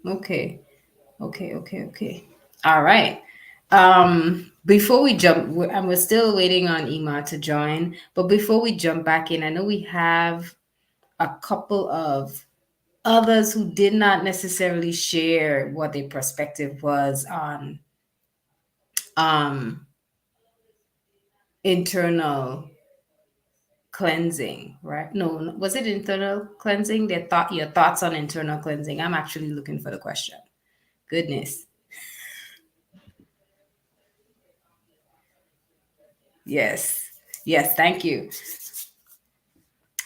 Okay. Okay. All right. Before we jump, and we're still waiting on Ima to join, but before we jump back in, I know we have a couple of others who did not necessarily share what their perspective was on um internal cleansing, right? No, was it internal cleansing? Your thoughts on internal cleansing. I'm actually looking for the question. Goodness. Yes. Yes, thank you.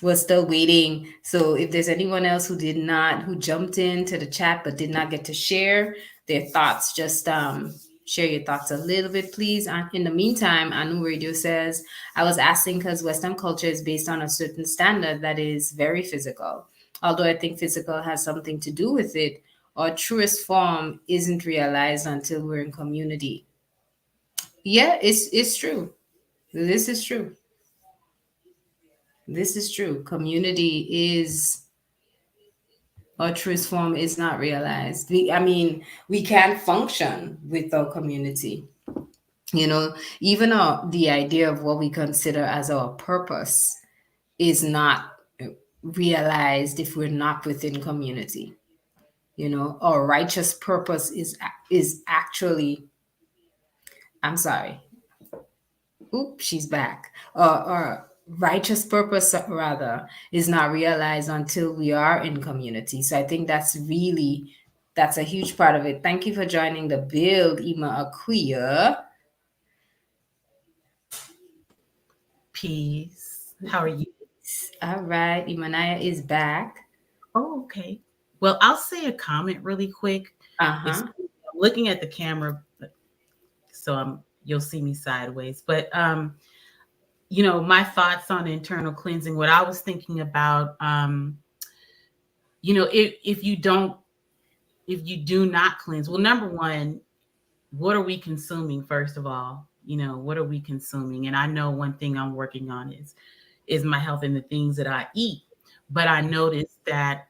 We're still waiting. So if there's anyone else who jumped into the chat but did not get to share their thoughts, just share your thoughts a little bit, please. And in the meantime, Anu Radio says, I was asking because Western culture is based on a certain standard that is very physical. Although I think physical has something to do with it, our truest form isn't realized until we're in community. Yeah, it's true. This is true. This is true. Community is our truest form is not realized. I mean, we can't function without community. Even the idea of what we consider as our purpose is not realized if we're not within community. Our righteous purpose is actually, I'm sorry, oop, she's back. Or righteous purpose, rather, is not realized until we are in community. So I think that's a huge part of it. Thank you for joining the build, Ima Akuya. Peace. How are you? All right, Imanaya is back. Oh, okay. Well, I'll say a comment really quick. Uh-huh. I'm looking at the camera, so you'll see me sideways. But my thoughts on internal cleansing. What I was thinking about, if you do not cleanse, well, number one, what are we consuming? First of all, what are we consuming? And I know one thing I'm working on is my health and the things that I eat. But I noticed that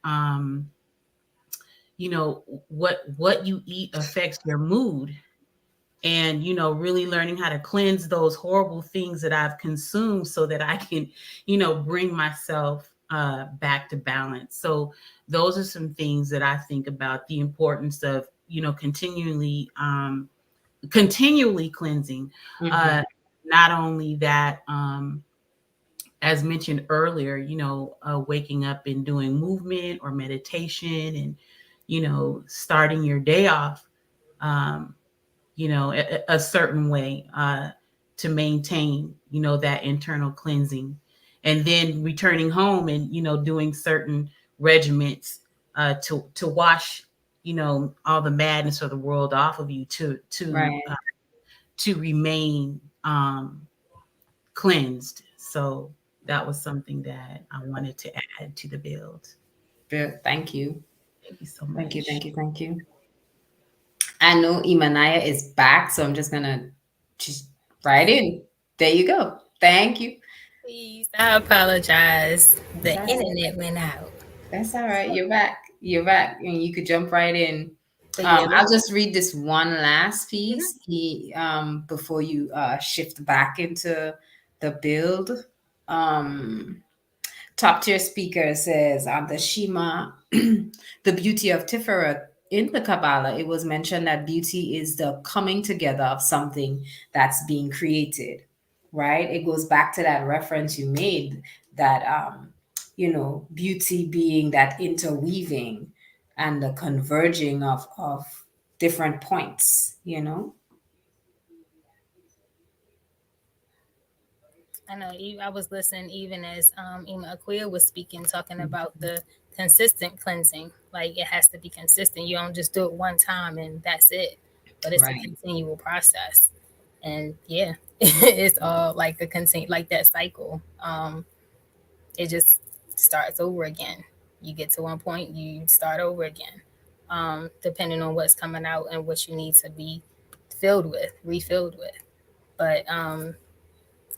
what you eat affects your mood. and really learning how to cleanse those horrible things that I've consumed so that I can bring myself back to balance. So those are some things that I think about, the importance of continually cleansing. Mm-hmm. uh Not only that, as mentioned earlier, waking up and doing movement or meditation, and starting your day off um a certain way, to maintain that internal cleansing, and then returning home and doing certain regiments to wash all the madness of the world off of you, Right. to remain cleansed. So that was something that I wanted to add to the build. Thank you. Thank you so Thank you. much. Thank you. Thank you. I know Imanaya is back, so I'm just gonna just right in. There you go. Thank you. Please, I apologize. The That's internet went out. that's all right. You're back. You're back, and you could jump right in. But yeah, I'll just read this one last mhm. piece. He before you shift back into the build. Um, Top tier speaker says the Shema, the beauty of Tiferet in the Kabbalah, it was mentioned that beauty is the coming together of something that's being created, right? It goes back to that reference you made that, beauty being that interweaving and the converging of different points. I know I was listening even as Ima Aquia was speaking, talking about the consistent cleansing. Like it has to be consistent. You don't just do it one time and that's it. But it's a Right. continual process. And yeah, it's all like a continue like that cycle. It just starts over again. You get to one point, you start over again. Depending on what's coming out and what you need to be filled with, refilled with. But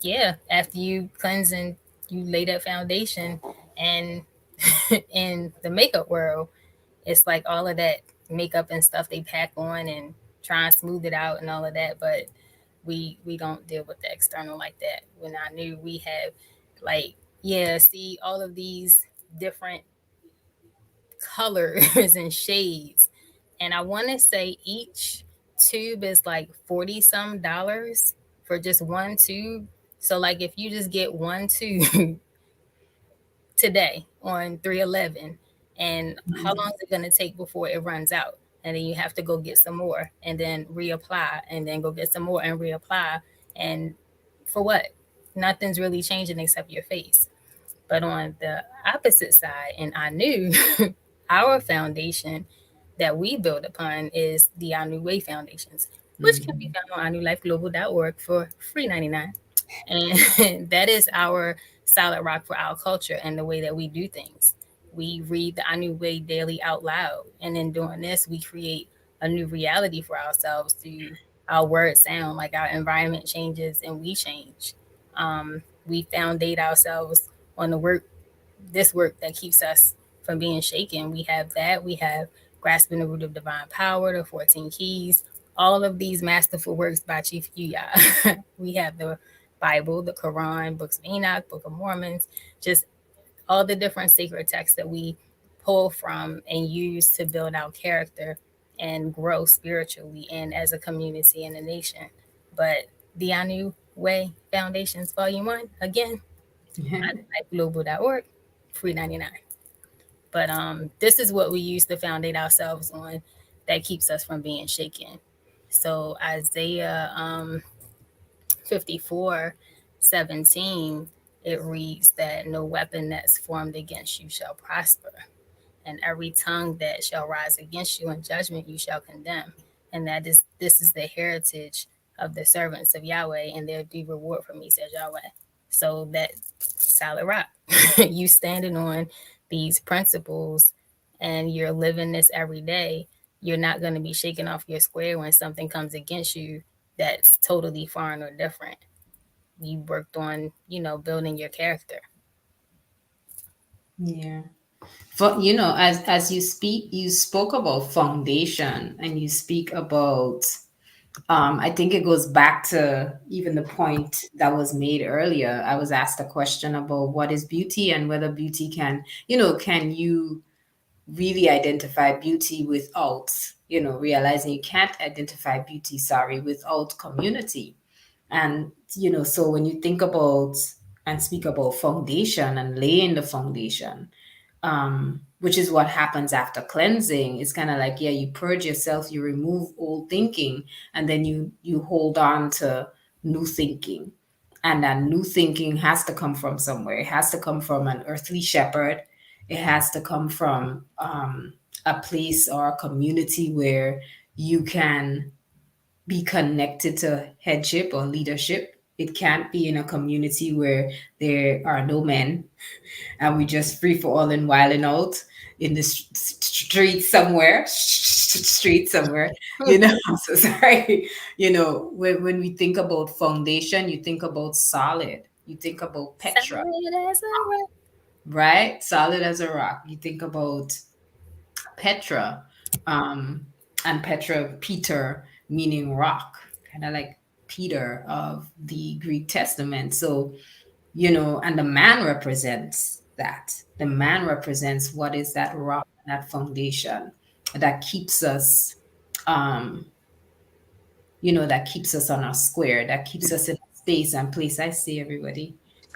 yeah, after you cleanse and you lay that foundation, and in the makeup world, it's like all of that makeup and stuff they pack on and try and smooth it out and all of that, but we don't deal with the external like that. When I knew we have like, yeah, see all of these different colors and shades, and I want to say each tube is like 40 some dollars for just one tube. So like if you just get one tube today on 311, and how long is it going to take before it runs out, and then you have to go get some more and then reapply and then go get some more and reapply, and for what? Nothing's really changing except your face. But on the opposite side, and I knew our foundation that we build upon is the Our New Way Foundations, which can be Mhm. found on ournewlifeglobal.org for free 99. And that is our solid rock for our culture and the way that we do things. We read the Our New Way daily out loud. And in doing this, we create a new reality for ourselves through our word sound, like our environment changes and we change. We foundate ourselves on the work, this work that keeps us from being shaken. We have that. We have Grasping the Root of Divine Power, the 14 Keys, all of these masterful works by Chief Yuya. We have the Bible, the Quran, books of Enoch, Book of Mormons, just all the different sacred texts that we pull from and use to build our character and grow spiritually and as a community and a nation. But the Anu Way Foundations, Volume 1, again, global.org, free 99. But this is what we use to foundate ourselves on that keeps us from being shaken. So Isaiah 54:17, it reads that no weapon that's formed against you shall prosper, and every tongue that shall rise against you in judgment you shall condemn. And that is this is the heritage of the servants of Yahweh, and their due reward from me, says Yahweh. So that solid rock, you standing on these principles and you're living this every day, you're not going to be shaken off your square when something comes against you that's totally foreign or different. You worked on, building your character. Yeah. For as you spoke about foundation and you speak about I think it goes back to even the point that was made earlier. I was asked a question about what is beauty and whether beauty can, can you really identify beauty without, realizing you can't identify beauty, sorry, without community. And, so when you think about and speak about foundation and laying the foundation, which is what happens after cleansing. It's kind of like, yeah, you purge yourself, you remove old thinking, and then you hold on to new thinking. And that new thinking has to come from somewhere. It has to come from an earthly shepherd. It has to come from a place or a community where you can be connected to headship or leadership. It can't be in a community where there are no men and we just free for all and wilding out in the street somewhere, street somewhere. I'm so sorry. When we think about foundation, you think about solid. You think about Petra, Solid as a rock. right? Solid as a rock. You think about Petra, um, and Petra, Peter, meaning rock, kind of like Peter of the Greek Testament. So and the man represents that. The man represents what is that rock, that foundation that keeps us, um, that keeps us on our square, that keeps us in space and place. I see everybody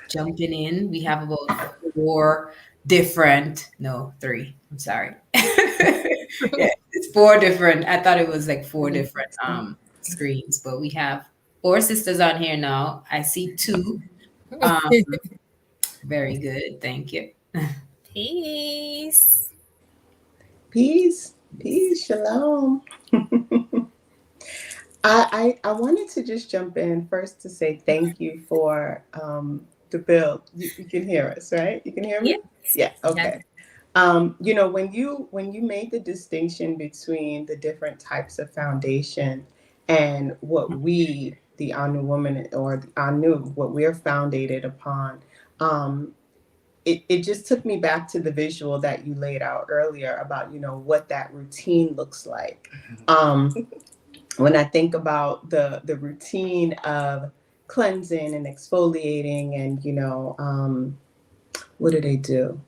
jumping in. We have about four different, no, three. I'm sorry. Yeah, it's four different. I thought it was like four different screens, but we have four sisters on here now. I see two. Um, Very good. Thank you. Peace. Peace, peace, shalom. I wanted to just jump in first to say thank you for the build. You can hear us, right? You can hear Yes. me? Yeah. Yes. Okay. When you made the distinction between the different types of foundation and what we, the Anu woman or the Anu, what we're foundated upon, um, it just took me back to the visual that you laid out earlier about what that routine looks like. When I think about the routine of cleansing and exfoliating, and what do they do?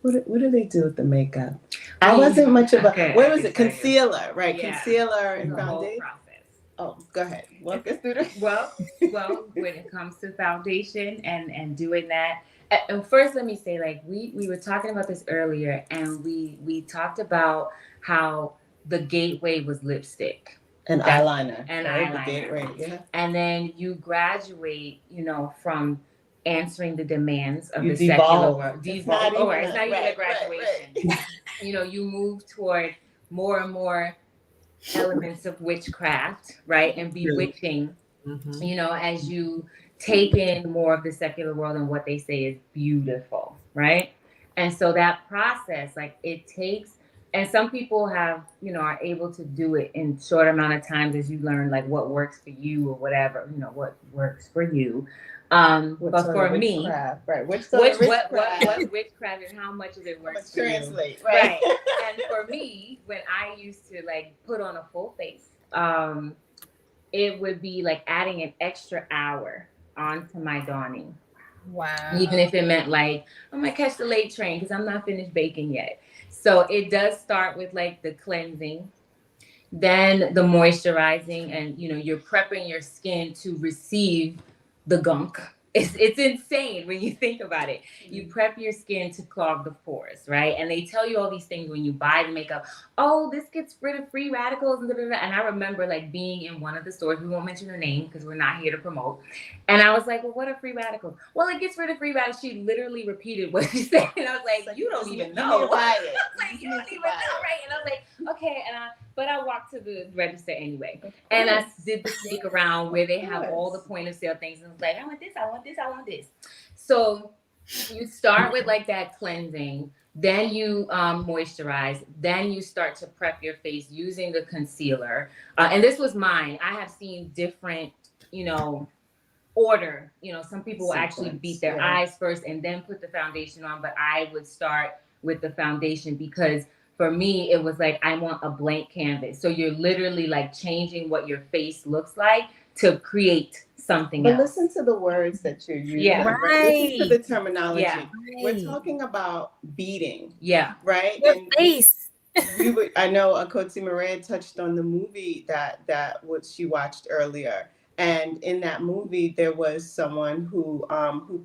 What do they do with the makeup? I wasn't much of a what was it? Concealer, right? Yeah. Concealer and foundation. Oh, go ahead. Walk us through this. Well, when it comes to foundation and doing that, and first let me say, like we were talking about this earlier, and we talked about how the gateway was lipstick and eyeliner, and right? eyeliner, the gateway, yeah. And then you graduate, from answering the demands of you the secular devolve. world. It's not even a graduation. Right. You move toward more and more elements of witchcraft, right? And bewitching, as you take in more of the secular world and what they say is beautiful, right? And so that process, like it takes, and some people have, are able to do it in short amount of times as you learn like what works for you or whatever, what works for you. But for me, right? What witchcraft and how much of it works for translate, you, right? And for me, when I used to like put on a full face, it would be like adding an extra hour onto my dawning. Wow. Even if it meant like I'm gonna catch the late train because I'm not finished baking yet. So it does start with like the cleansing, then the moisturizing, and you're prepping your skin to receive the gunk. It's insane when you think about it. You prep your skin to clog the pores, right? And they tell you all these things when you buy the makeup. Oh, this gets rid of free radicals and da-da-da. And I remember like being in one of the stores. We won't mention the name because we're not here to promote. And I was like, well, what are free radicals? Well, it gets rid of free radicals. She literally repeated what she said. And I was like, you don't even know. You buy it. Like, you don't even know, right? And I was like, okay. But I walked to the register anyway. And I did the sneak around where they have all the point of sale things. And I was like, I want this, I want this, I want this. So you start with like that cleansing. Then you moisturize. Then you start to prep your face using the concealer. And this was mine. I have seen different, order. Some people will actually beat their eyes first and then put the foundation on. But I would start with the foundation because For me, it was like, I want a blank canvas. So you're literally like changing what your face looks like to create something But else. listen to the words that you're using, Yeah. right? Listen to the Right. terminology. Yeah. We're Right. talking about beating, Yeah. right? Your And face. I know Akoti Maria touched on the movie that what she watched earlier. And in that movie, there was someone who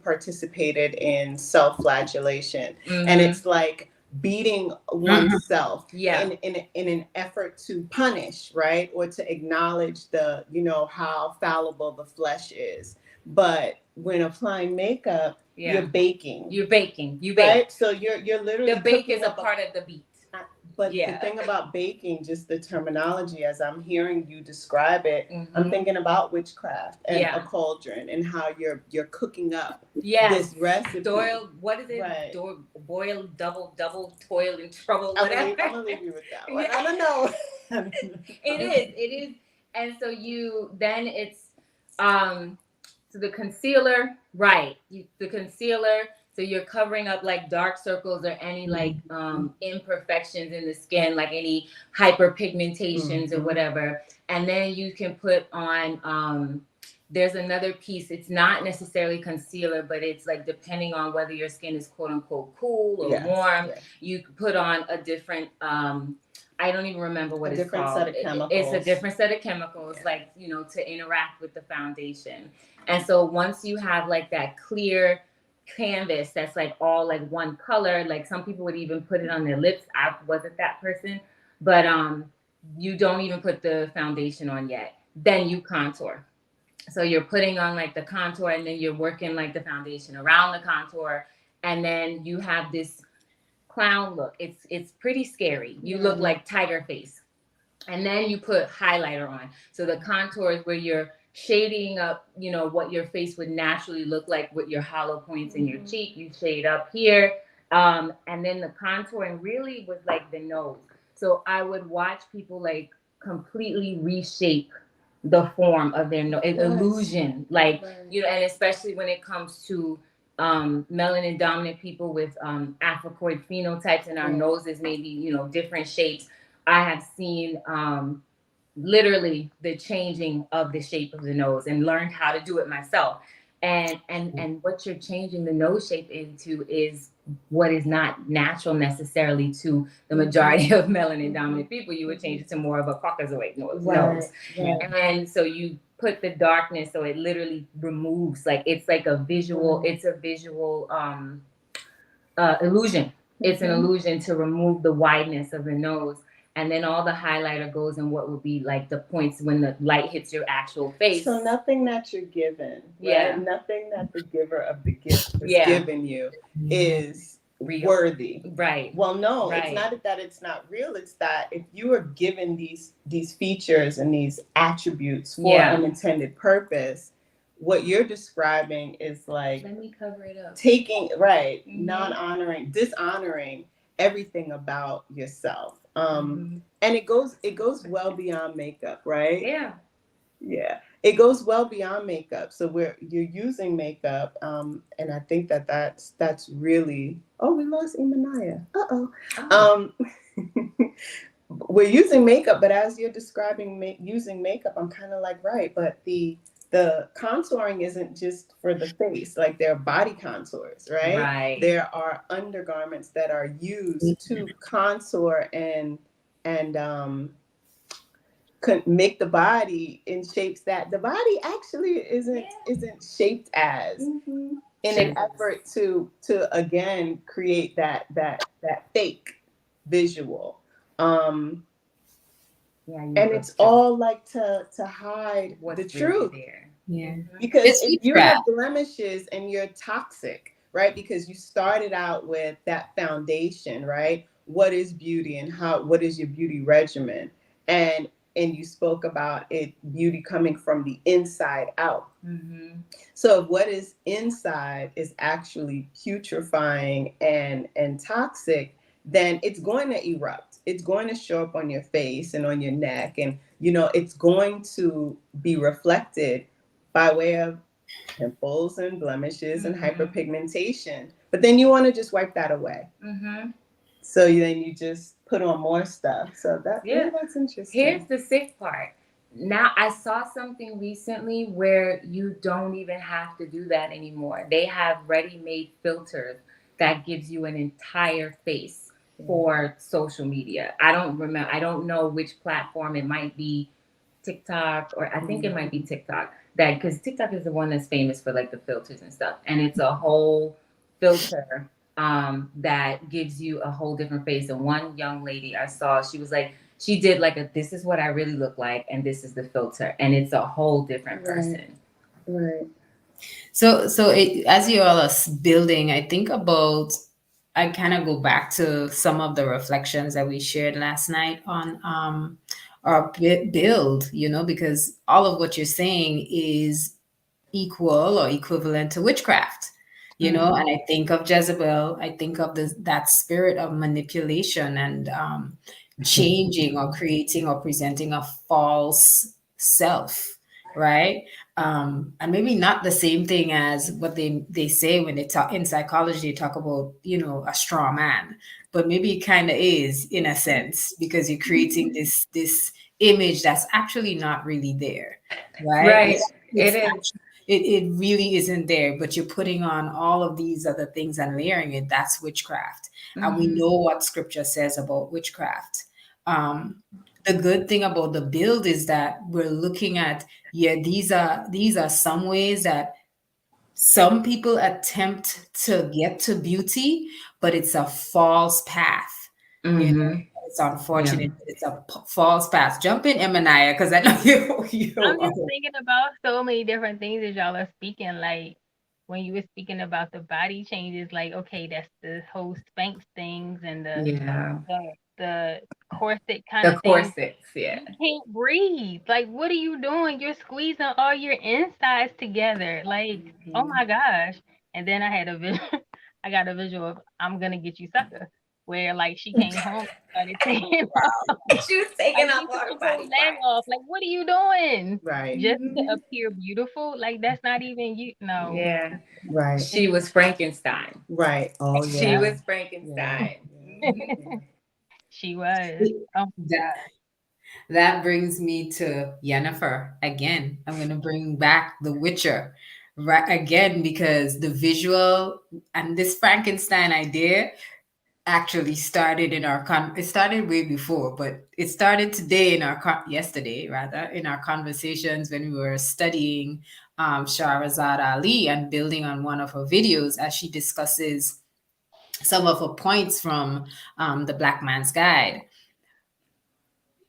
participated in self-flagellation, and Mm-hmm. it's like beating Mhm. oneself Yeah. in an effort to punish, right, or to acknowledge the how fallible the flesh is. But when applying makeup, you're Yeah. baking, You're baking. You bake. right? So you're literally The bake is cooking a up part of the beat. but the Yeah. thing about baking, just the terminology, as I'm hearing you describe it, I'm Mm-hmm. thinking about witchcraft and a Yeah. cauldron and how you're cooking up Yes. this recipe. Doyle, what is it? Right. Boil, double, toil and trouble, I'm whatever. gonna leave you with that one. Yeah. I don't know. It is. And so then it's, so the concealer, right. The concealer, so you're covering up like dark circles or any like imperfections in the skin, like any hyperpigmentations or whatever. And then you can put on, there's another piece. It's not necessarily concealer, but it's like depending on whether your skin is quote unquote cool or Yes, warm, yes. you put on a different, I don't even remember what A it's different called. set of chemicals. It's a different set of chemicals, Yeah. like, to interact with the foundation. And so once you have like that clear canvas that's like all like one color, like some people would even put it on their lips. I wasn't that person, but you don't even put the foundation on yet. Then you contour. So you're putting on like the contour, and then you're working like the foundation around the contour, and then you have this clown look. It's pretty scary. You look like tiger face. And then you put highlighter on. So the contour is where you're shading up, what your face would naturally look like with your hollow points in your cheek. You shade up here. And then the contouring really was like the nose. So I would watch people like completely reshape the form of their nose, illusion, like, and especially when it comes to melanin dominant people with Africoid phenotypes, and our noses maybe, different shapes. I have seen literally the changing of the shape of the nose and learned how to do it myself. And what you're changing the nose shape into is what is not natural necessarily to the majority of melanin dominant people. You would change it to more of a Caucasoid nose. Right. And so you put the darkness, so it literally removes, like, it's like a visual, it's a visual illusion. It's an illusion to remove the wideness of the nose. And then all the highlighter goes in what would be like the points when the light hits your actual face. So nothing that you're given, right? Yeah. Nothing that the giver of the gift is Yeah. giving you is Real. worthy. Right. Well, no, Right. it's not that it's not real. It's that if you are given these features and these attributes for an intended purpose, what you're describing is like, let me cover it up. Taking non-honoring, dishonoring everything about yourself. And it goes well beyond makeup, right? Yeah. Yeah, it goes well beyond makeup. So you're using makeup, and I think that's really. Oh, we lost Imanaya. We're using makeup, but as you're describing using makeup, I'm kind of like, right, but the contouring isn't just for the face. Like, there are body contours, right? Right. There are undergarments that are used to contour and make the body in shapes that the body actually isn't shaped as, in an effort to again create that fake visual. And it's all like to hide the truth. There. Yeah. Because It's if you trap. have blemishes and you're toxic, right? Because you started out with that foundation, right? What is beauty, and what is your beauty regimen? And you spoke about it, beauty coming from the inside out. So what is inside is actually putrefying and toxic, then it's going to erupt. It's going to show up on your face and on your neck, and it's going to be reflected by way of pimples and blemishes and hyperpigmentation. But then you want to just wipe that away. So then you just put on more stuff. So that, yeah, Yeah. that's Here's interesting. the sick part. Now I saw something recently where you don't even have to do that anymore. They have ready-made filters that gives you an entire face for social media. I don't remember, I don't know which platform it might be, TikTok, or I think it might be TikTok. That because TikTok is the one that's famous for like the filters and stuff. And it's a whole filter that gives you a whole different face. And one young lady I saw, she was like, she did like a this is what I really look like, and this is the filter, and it's a whole different Right. person. Right. As you all are building, I think about, I kind of go back to some of the reflections that we shared last night on our build, because all of what you're saying is equal or equivalent to witchcraft, and I think of Jezebel, I think of that spirit of manipulation and changing or creating or presenting a false self, right? And maybe not the same thing as what they say when they talk in psychology, they talk about, a straw man, but maybe it kind of is in a sense, because you're creating this image that's actually not really there, right? Right. It's It is. it really isn't there, but you're putting on all of these other things and layering it. That's witchcraft. And we Mm-hmm. know what scripture says about witchcraft. Um, the good thing about the build is that we're looking at, yeah, these are some ways that some people attempt to get to beauty, but it's a false path. You know, Mm-hmm. it's Yeah. unfortunate, but it's a false path. Jump in, Emanaya, because I know you I'm are. just thinking about so many different things as y'all are speaking. Like when you were speaking about the body changes, like okay, that's the whole Spanx things and Yeah. the corset kind The of thing. corsets. Yeah. You can't breathe. Like, what are you doing? You're squeezing all your insides together. Like, oh my gosh. And then I had a vision. I got a visual of I'm gonna get you sucker, where like she came home and started taking She was taking like off she all took her his whole body leg parts. off. Like, what are you doing? Right. Just to Mm-hmm. appear beautiful? Like, that's not even you. No. Yeah. Right. She was Frankenstein. Right. Oh She yeah. Yeah. was Yeah. Frankenstein. Yeah. Mm-hmm. Yeah. She was. Oh That that brings me to Yennefer again. I'm gonna bring back The Witcher right again, because the visual and this Frankenstein idea actually started in our it started way before, but it started today in our yesterday rather, in our conversations when we were studying Shahrazad Ali and building on one of her videos as she discusses some of her points from the Black Man's Guide.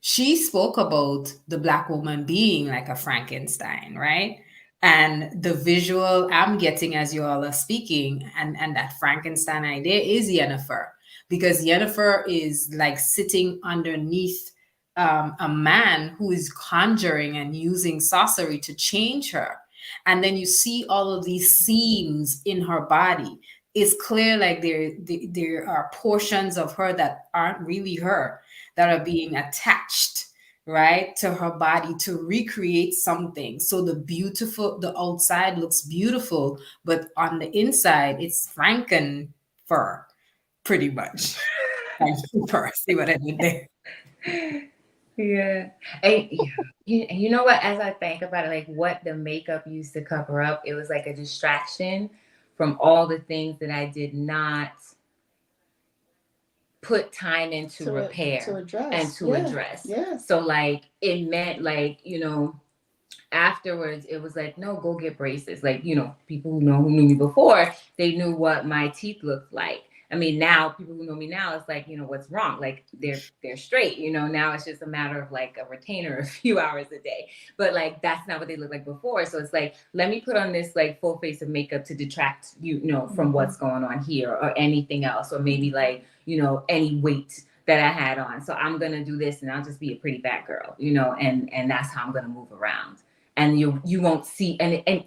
She spoke about the Black woman being like a Frankenstein, right? And the visual I'm getting as you all are speaking, and that Frankenstein idea is Yennefer, because Yennefer is like sitting underneath a man who is conjuring and using sorcery to change her. And then you see all of these seams in her body. It's clear like there are portions of her that aren't really her, that are being attached, right, to her body to recreate something. So the outside looks beautiful, but on the inside it's Franken fur, pretty much. Franken fur. See what I did there? Yeah. And yeah. You know what? As I think about it, like what the makeup used to cover up, it was like a distraction from all the things that I did not put time into To repair and address. to Yeah. address. Yeah. So like it meant like, afterwards it was like, no, go get braces. Like, people who knew me before, they knew what my teeth looked like. I mean, now people who know me now, it's like, what's wrong? Like they're straight, now it's just a matter of like a retainer a few hours a day. But like that's not what they look like before. So it's like, let me put on this like full face of makeup to detract from what's going on here or anything else, or maybe like, any weight that I had on. So I'm gonna do this and I'll just be a pretty fat girl, and that's how I'm gonna move around. And you won't see, and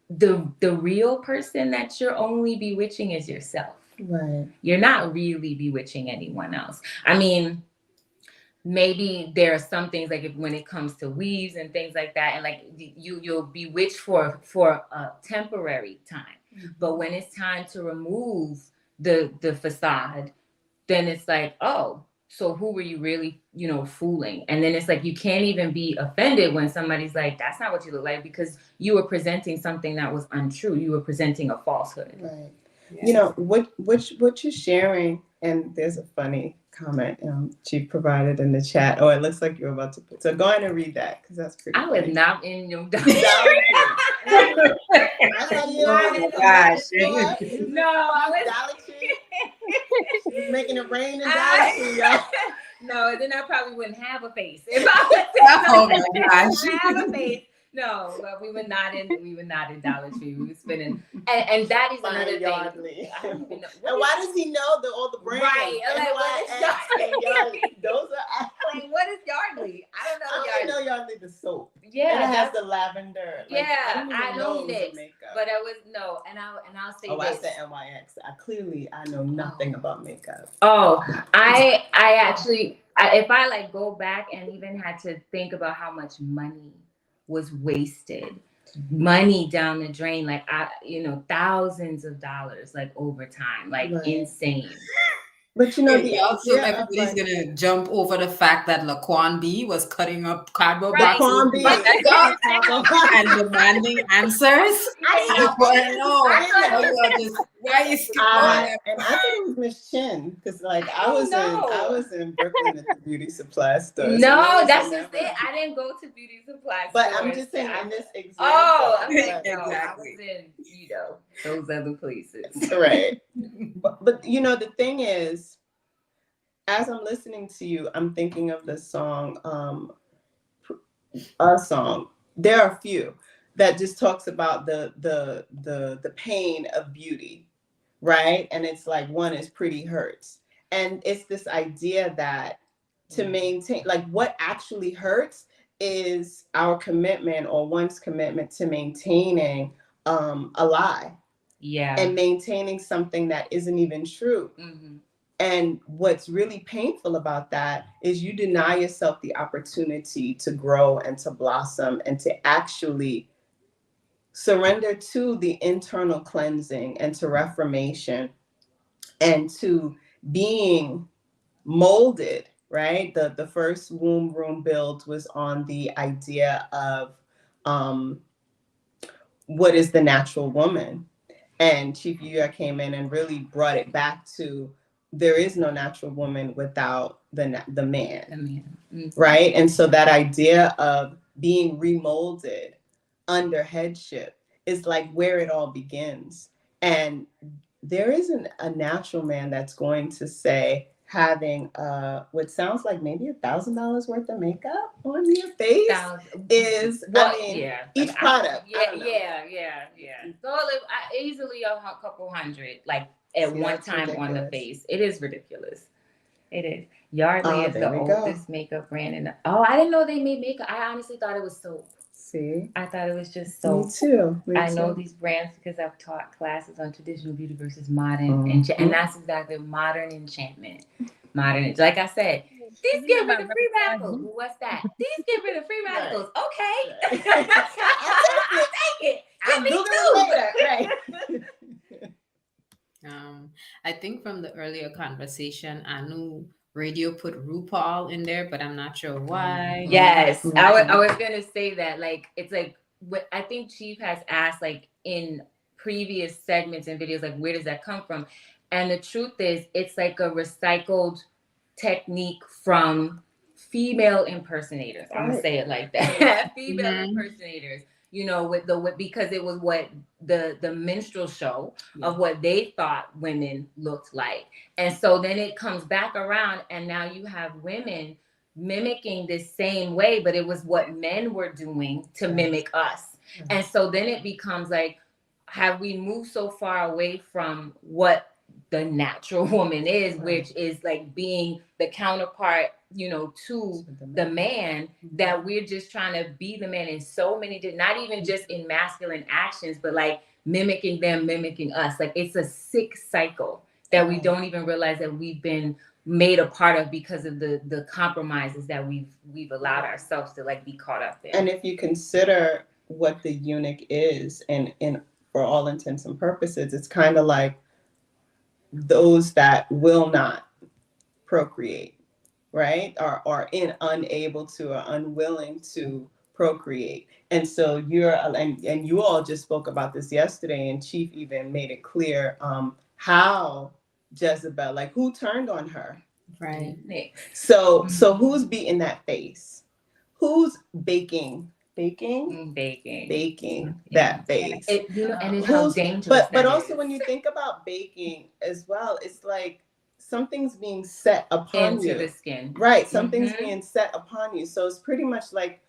the real person that you're only bewitching is yourself. Right. You're not really bewitching anyone else. I mean, maybe there are some things like when it comes to weaves and things like that, and like you'll bewitch for a temporary time. But when it's time to remove the facade, then it's like, oh, so who were you really, fooling? And then it's like, you can't even be offended when somebody's like, that's not what you look like, because you were presenting something that was untrue. You were presenting a falsehood. Right. Yeah. You know what you're sharing, and there's a funny comment Chief provided in the chat. Oh, it looks like you're about to put. So go ahead and read that because that's pretty. I was funny. not in your I thought you Oh were my in gosh. the store. No, I was Dollar Tree. She's making it rain in Dollar Tree, y'all. No, then I probably wouldn't have a face. If I was Oh my I gosh. have a face. No, but we were not in Dollar Tree. We were spending, and that is Fine another thing. Yardley. I don't even know. And why does he know all the brands? Right. I'm like, what is NYX and Yardley? Those are. Like, what is Yardley? I don't know I Yardley. only know Yardley the soap. Yeah, And it has that's- the lavender. Like, Yeah, I didn't I even know know it was NYX, a makeup. but I was no, and I'll say Oh, I this. said NYX. I know nothing about makeup. Oh, I actually, if I like go back and even had to think about how much money was wasted, money down the drain, like thousands of dollars, like over time, like Right. insane. But the Also, idea of, everybody's like, gonna jump over the fact that Laquan B was cutting up cardboard Right. boxes Laquan B. and demanding answers. I want to know why you skip over that. And I thought it was Miss Chin because, like, I was in Brooklyn at the beauty supply store. So No, that's never- just it. I didn't go to beauty supply But stores. I'm just saying in this example. Oh, I'm like, but- no, I Exactly. was in, those other places. Right. But the thing is, as I'm listening to you, I'm thinking of the song, a song. There are a few that just talks about the pain of beauty, right? And it's like one is Pretty Hurts. And it's this idea that to maintain, like, what actually hurts is our commitment or one's commitment to maintaining a lie. Yeah. And maintaining something that isn't even true. Mm-hmm. And what's really painful about that is you deny yourself the opportunity to grow and to blossom and to actually surrender to the internal cleansing and to reformation and to being molded, right? The first womb room build was on the idea of what is the natural woman. And Chief Yuya came in and really brought it back to there is no natural woman without the man, Mm-hmm. right? And so that idea of being remolded under headship is like where it all begins. And there isn't a natural man that's going to say having what sounds like maybe $1,000 worth of makeup on your face is each product. Yeah. So easily a couple hundred, like at one time ridiculous. On the face. It is ridiculous. It is. Yardley is the oldest makeup brand I didn't know they made makeup. I honestly thought it was soap. See, I thought it was just soap. Me too. I know these brands because I've taught classes on traditional beauty versus modern, and that's exactly modern enchantment. Modern, like I said, these get rid of free radicals. What's that? These get rid of free radicals. Okay, I'll take it. Give me two. Right. I think from the earlier conversation, I knew radio put RuPaul in there, but I'm not sure why. Yes, I was gonna say that. Like, it's like what I think Chief has asked, like in previous segments and videos, like where does that come from? And the truth is, it's like a recycled technique from female impersonators. I'm gonna say it like that. Female impersonators. Because it was what the minstrel show of what they thought women looked like. And so then it comes back around and now you have women mimicking this same way, but it was what men were doing to mimic us. And so then it becomes like, have we moved so far away from what the natural woman is, which is like being the counterpart, to the man, that we're just trying to be the man in so many, not even just in masculine actions, but like mimicking them, mimicking us. Like it's a sick cycle that we don't even realize that we've been made a part of because of the compromises that we've allowed ourselves to like be caught up in. And if you consider what the eunuch is, and for all intents and purposes, it's kind of like those that will not procreate, right? Or in unable to or unwilling to procreate. And so and you all just spoke about this yesterday, and Chief even made it clear how Jezebel, like who turned on her. Right. So who's beating that face? Who's Baking. baking Yeah. that face? And it's how Who's dangerous but that also is. when you think about baking as well, it's like something's being set upon Into the you. skin. Right, something's being set upon you. So it's pretty much like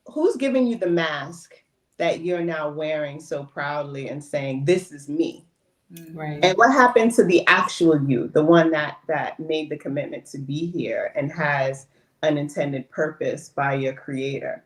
who's giving you the mask that you're now wearing so proudly and saying, "This is me." Right. And what happened to the actual you, the one that made the commitment to be here and has an intended purpose by your creator?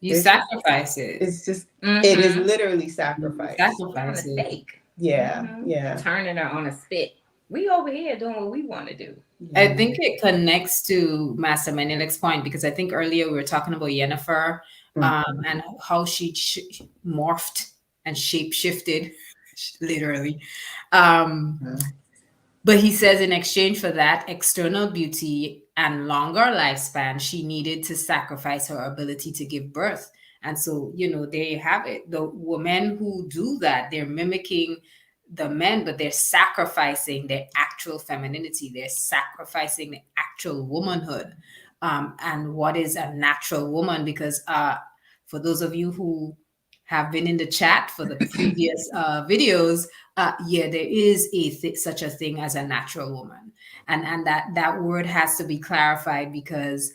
You sacrifice it. It's just it is literally sacrifice. On a stake. Yeah, yeah. Turning her on a spit. We over here doing what we want to do. I think it connects to Master Menelek's point, because I think earlier we were talking about Yennefer, and how she morphed and shape shifted, literally. But he says in exchange for that external beauty and longer lifespan, she needed to sacrifice her ability to give birth. And so, there you have it. The women who do that, they're mimicking the men, but they're sacrificing their actual femininity. They're sacrificing the actual womanhood, and what is a natural woman. Because for those of you who have been in the chat for the previous videos, yeah, there is such a thing as a natural woman, and that word has to be clarified, because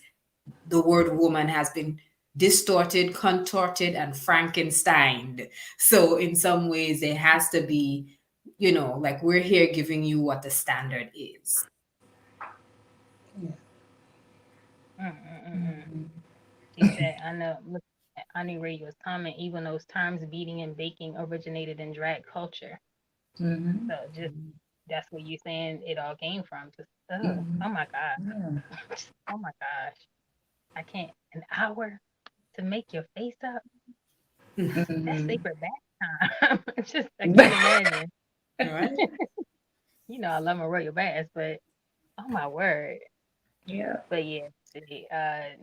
the word woman has been distorted, contorted, and Frankensteined. So in some ways, there has to be, like we're here giving you what the standard is. She said, I know, look at Ani Radio's comment, even those terms beating and baking originated in drag culture. So just that's what you're saying it all came from. Just oh my God. Oh my gosh. I can't an hour to make your face up. That's sacred bath time. Just I can't imagine. Right? I love my royal baths, but oh my word. Yeah. But yeah,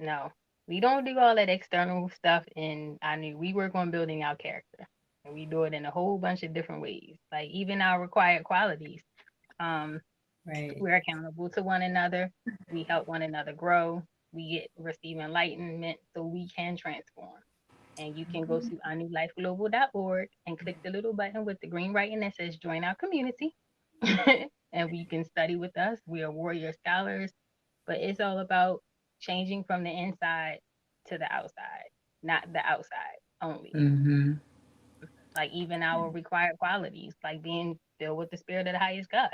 no. We don't do all that external stuff, and I knew we work on building our character. And we do it in a whole bunch of different ways. Like even our required qualities. Right. We're accountable to one another. We help one another grow. We receive enlightenment so we can transform. And you can go to anulifeglobal.org and click the little button with the green writing that says join our community. And we can study with us. We are warrior scholars, but it's all about changing from the inside to the outside, not the outside only. Like even our required qualities, like being filled with the spirit of the highest God.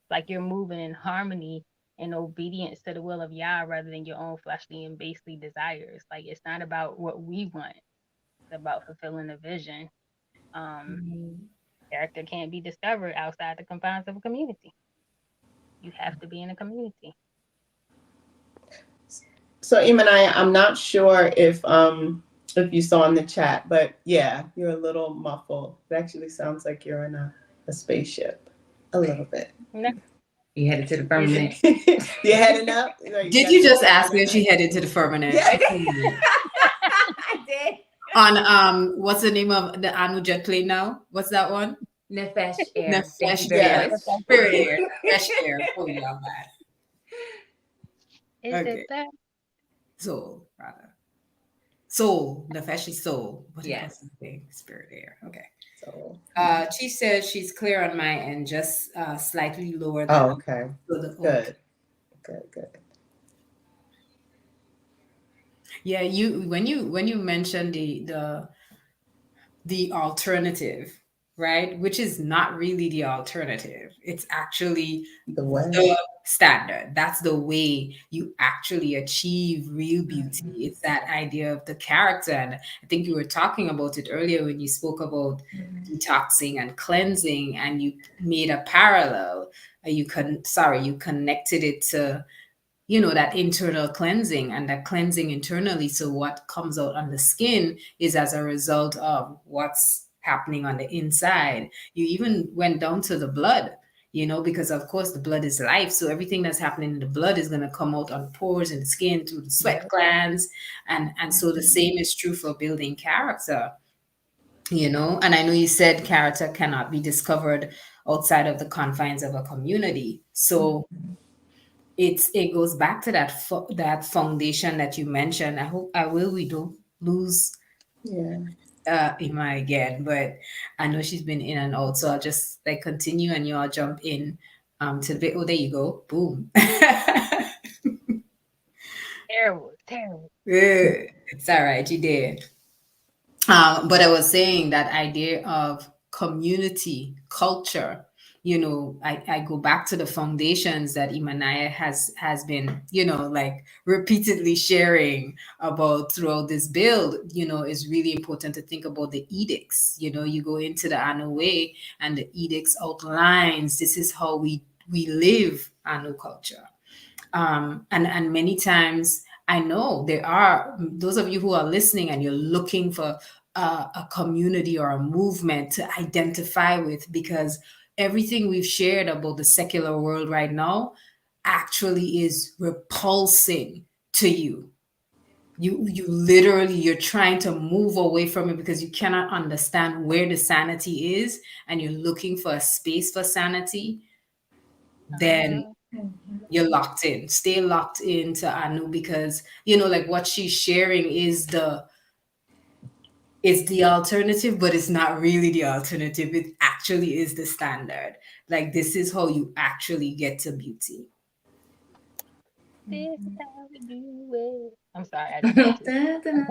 Like you're moving in harmony and obedience to the will of Yah rather than your own fleshly and basely desires. Like it's not about what we want. It's about fulfilling a vision. Character can't be discovered outside the confines of a community. You have to be in a community. So Imanaya, I'm not sure if you saw in the chat, but yeah, you're a little muffled. It actually sounds like you're in a spaceship. A little bit. No. You headed to the firmament. You're heading up? Did you just ask me if she headed to the firmament? Yeah. I did. On what's the name of the Anu jet plane now? What's that one? Nefesh air. Nefesh air. Spirit air. Fresh air. Oh yeah, I'm bad. Is Okay. it that? Soul, rather. Soul. Nefesh is soul. What Yes. the thing? Spirit air. Okay. So, She says she's clear on my end, just slightly lower than. oh, okay. Good. Yeah, when you mentioned the alternative, right? Which is not really the alternative. It's actually the standard. That's the way you actually achieve real beauty. It's that idea of the character. And I think you were talking about it earlier when you spoke about detoxing and cleansing, and you made a parallel. You connected it to that internal cleansing, and that cleansing internally. So what comes out on the skin is as a result of what's happening on the inside. You even went down to the blood. because of course the blood is life. So everything that's happening in the blood is going to come out on the pores and the skin through the sweat glands. And so the same is true for building character, and I know you said character cannot be discovered outside of the confines of a community. So it goes back to that foundation that you mentioned. I hope we don't lose Yeah. Ima again, but I know she's been in and out, so I'll just like continue and you all jump in to the bit. Oh, there you go. Boom. Terrible, terrible. It's all right, you did. But I was saying that idea of community culture. I go back to the foundations that Imanaya has been, like repeatedly sharing about throughout this build. Is really important to think about the edicts. You go into the Anu way, and the edicts outlines this is how we live Anu culture. And many times I know there are those of you who are listening and you're looking for a community or a movement to identify with, because everything we've shared about the secular world right now actually is repulsing to you. You literally, you're trying to move away from it because you cannot understand where the sanity is, and you're looking for a space for sanity. Then you're locked in. Stay locked into Anu, because like what she's sharing is the alternative, but it's not really the alternative. It actually is the standard. Like, this is how you actually get to beauty. This is how we do it. I'm sorry, I just had to.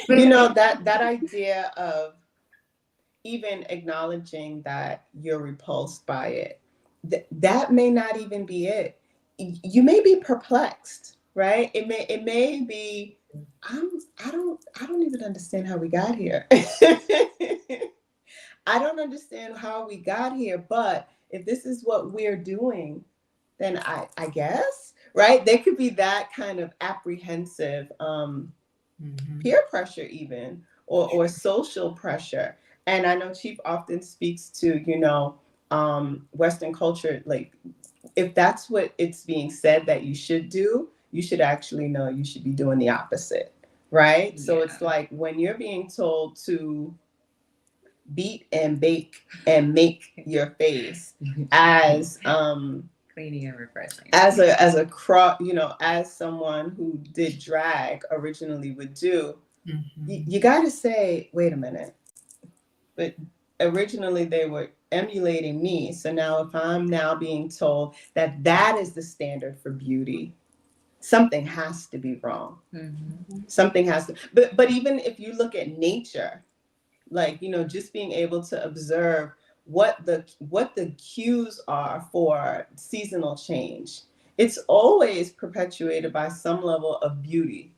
Yeah. That idea of even acknowledging that you're repulsed by it, that may not even be it. You may be perplexed, right? It may be, I don't even understand how we got here. I don't understand how we got here, but if this is what we're doing, then I guess, right? There could be that kind of apprehensive peer pressure even, or social pressure. And I know Chief often speaks to, Western culture, like if that's what it's being said that you should do, you should actually know you should be doing the opposite, right? So it's like when you're being told to beat and bake and make your face as cleaning and refreshing, as someone who did drag originally would do, you got to say, wait a minute, but originally they were emulating me. So now if I'm now being told that that is the standard for beauty, something has to be wrong. Something has to, but even if you look at nature, like, just being able to observe what the cues are for seasonal change, it's always perpetuated by some level of beauty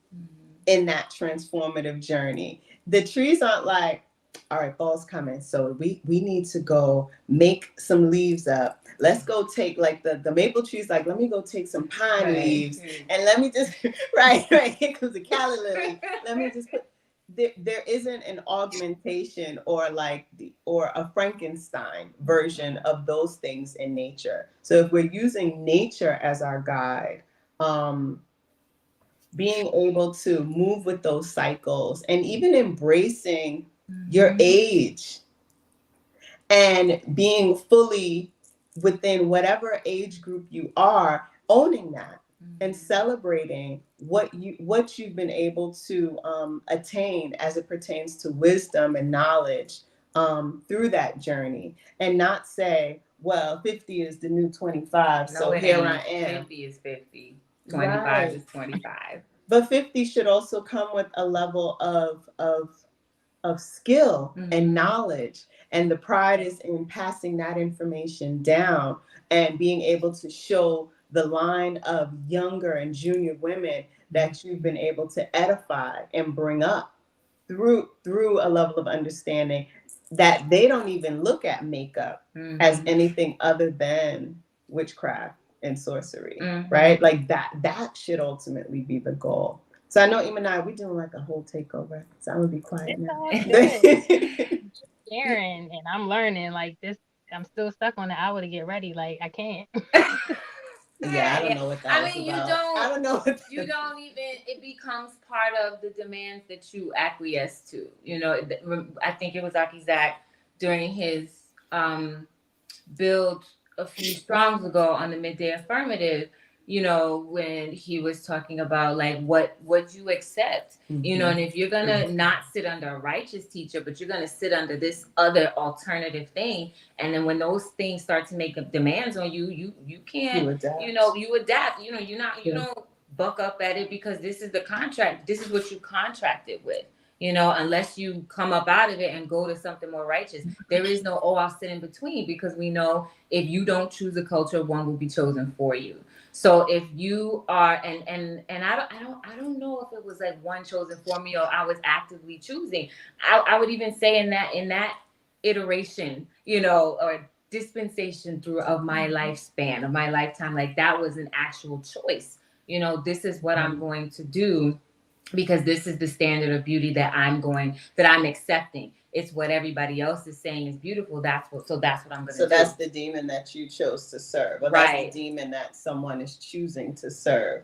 in that transformative journey. The trees aren't like, all right, fall's coming, so we need to go make some leaves up. Let's go take, like, the maple trees, like, let me go take some pine leaves, and let me just right, here comes the calla lily. Let me just put, there isn't an augmentation or a Frankenstein version of those things in nature. So if we're using nature as our guide, being able to move with those cycles and even embracing your age and being fully within whatever age group you are, owning that and celebrating what you've been able to attain as it pertains to wisdom and knowledge through that journey, and not say, well, 50 is the new 25, so here I am. 50 is 50, 25 is 25. But 50 should also come with a level of skill and knowledge, and the pride is in passing that information down and being able to show the line of younger and junior women that you've been able to edify and bring up through a level of understanding that they don't even look at makeup as anything other than witchcraft and sorcery, right? Like that should ultimately be the goal. So I know Ima and I, we're doing like a whole takeover, so I'm gonna be quiet now. Sharing, and I'm learning. Like, this I'm still stuck on the hour to get ready. Like I can't. Yeah, I don't Yeah. know what that I is mean, about. I don't know what you don't even, it becomes part of the demands that you acquiesce to. You know, I think it was Akizak during his build a few strongs ago on the midday affirmative, you know, when he was talking about like what you accept, you know, and if you're gonna not sit under a righteous teacher, but you're gonna sit under this other alternative thing, and then when those things start to make demands on you, you can't, you know, you adapt, you know, you're not, you don't buck up at it because this is the contract, this is what you contracted with. You know, unless you come up out of it and go to something more righteous, there is no, oh, I'll sit in between, because we know if you don't choose a culture, one will be chosen for you. So if you are, and I don't know if it was like one chosen for me or I was actively choosing. I would even say in that iteration, you know, or dispensation through of my lifespan, of my lifetime, like that was an actual choice. You know, this is what I'm going to do because this is the standard of beauty that I'm accepting. It's what everybody else is saying is beautiful. That's what I'm gonna do. So that's the demon that you chose to serve, or that's the demon that someone is choosing to serve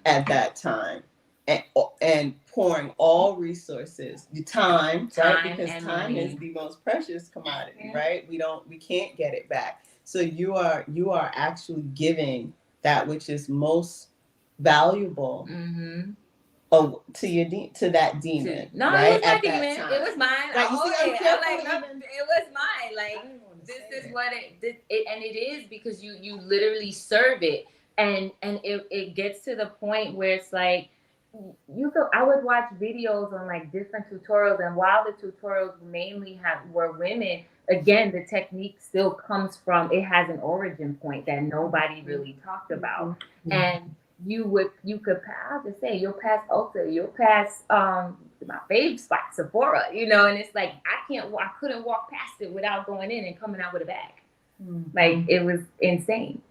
at that time, and pouring all resources, the time, right? Because time is the most precious commodity, right? We can't get it back. So you are actually giving that which is most valuable. Oh, to that demon. No, right? It was my demon. It was mine. Right, you see, I'm careful like, it was mine. Like this is what it and it is because you literally serve it, and it gets to the point where it's like I would watch videos on like different tutorials, and while the tutorials mainly were women, again the technique still comes from, it has an origin point that nobody really talked about, and you could I'll just say you'll pass Ulta, you'll pass my favorite spot, Sephora, you know, and it's like I couldn't walk past it without going in and coming out with a bag. Like it was insane.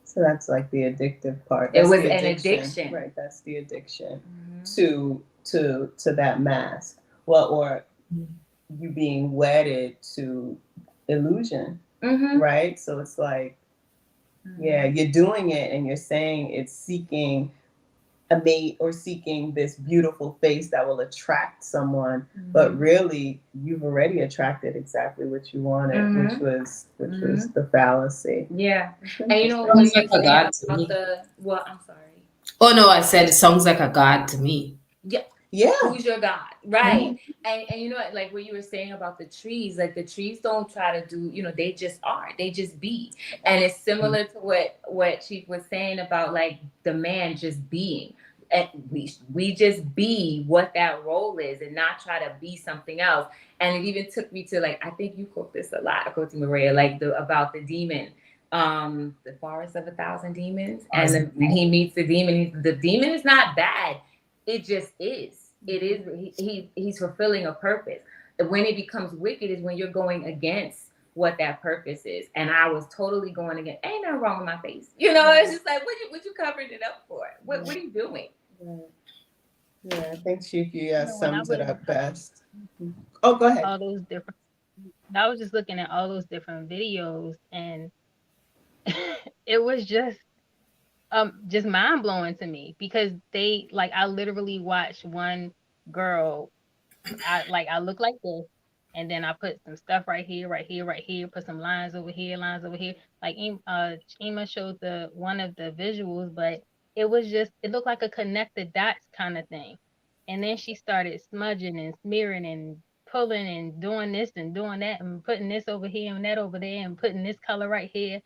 So that's like the addictive part. It was an addiction. Right, that's the addiction to that mask. Well, or you being wedded to illusion, right? So it's like, yeah, you're doing it and you're saying it's seeking a mate or seeking this beautiful face that will attract someone, but really you've already attracted exactly what you wanted, which was the fallacy. Yeah. And you know what you're saying about well, I'm sorry. Oh no, I said it sounds like a god to me. Yeah. Who's your God? Right. And you know, like what you were saying about the trees, like the trees don't try to do, you know, they just are, they just be. And it's similar to what Chief was saying about like the man just being. And we just be what that role is and not try to be something else. And it even took me to like, I think you quote this a lot, Coach Maria, like about the demon. The forest of 1,000 demons. And he meets the demon. The demon is not bad. It just is. It is. He's fulfilling a purpose. When it becomes wicked is when you're going against what that purpose is. And I was totally going against. Ain't nothing wrong with my face. You know, it's just like, what you covering it up for? What are you doing? Yeah, I think Shiki sums it up best. Oh, go ahead. All those different. I was just looking at all those different videos, and it was just mind blowing to me because they like I literally watched one girl. I look like this, and then I put some stuff right here, right here, right here. Put some lines over here, lines over here. Like Ema showed the one of the visuals, but it was just it looked like a connected dots kind of thing. And then she started smudging and smearing and pulling and doing this and doing that and putting this over here and that over there and putting this color right here.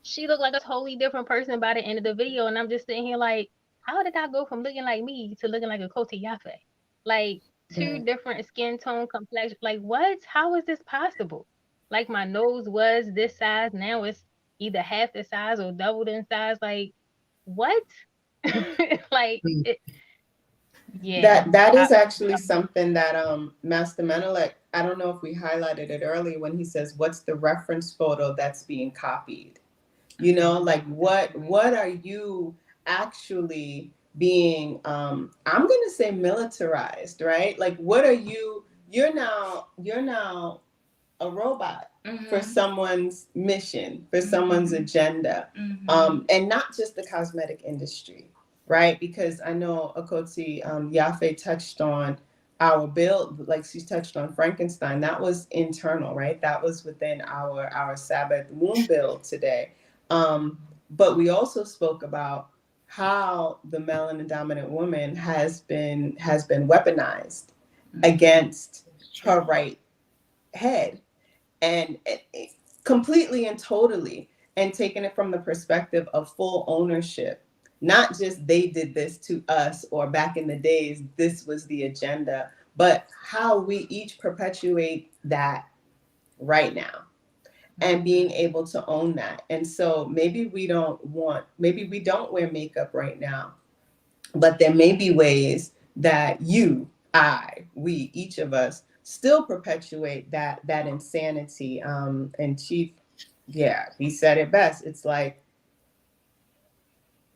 She looked like a totally different person by the end of the video, and I'm just sitting here like, how did I go from looking like me to looking like a Koti Yafe? Like two different skin tone complexion. Like what? How is this possible? Like my nose was this size, now it's either half the size or doubled in size. Like what? Like it, yeah. That is actually something that Master Menelik, I don't know if we highlighted it earlier when he says, what's the reference photo that's being copied? You know, like what are you actually being I'm gonna say militarized, right? Like what are you're now a robot, for someone's mission, for someone's agenda, and not just the cosmetic industry, right? Because I know Akotsi Yafe touched on our build, like she touched on Frankenstein. That was internal, right? That was within our Sabbath womb build today. But we also spoke about how the melanin dominant woman has been weaponized against her right head, and completely and totally, and taking it from the perspective of full ownership, not just they did this to us, or back in the days this was the agenda, but how we each perpetuate that right now, and being able to own that. And so maybe we don't wear makeup right now, but there may be ways that we, each of us, still perpetuate that insanity. And Chief, yeah, he said it best. It's like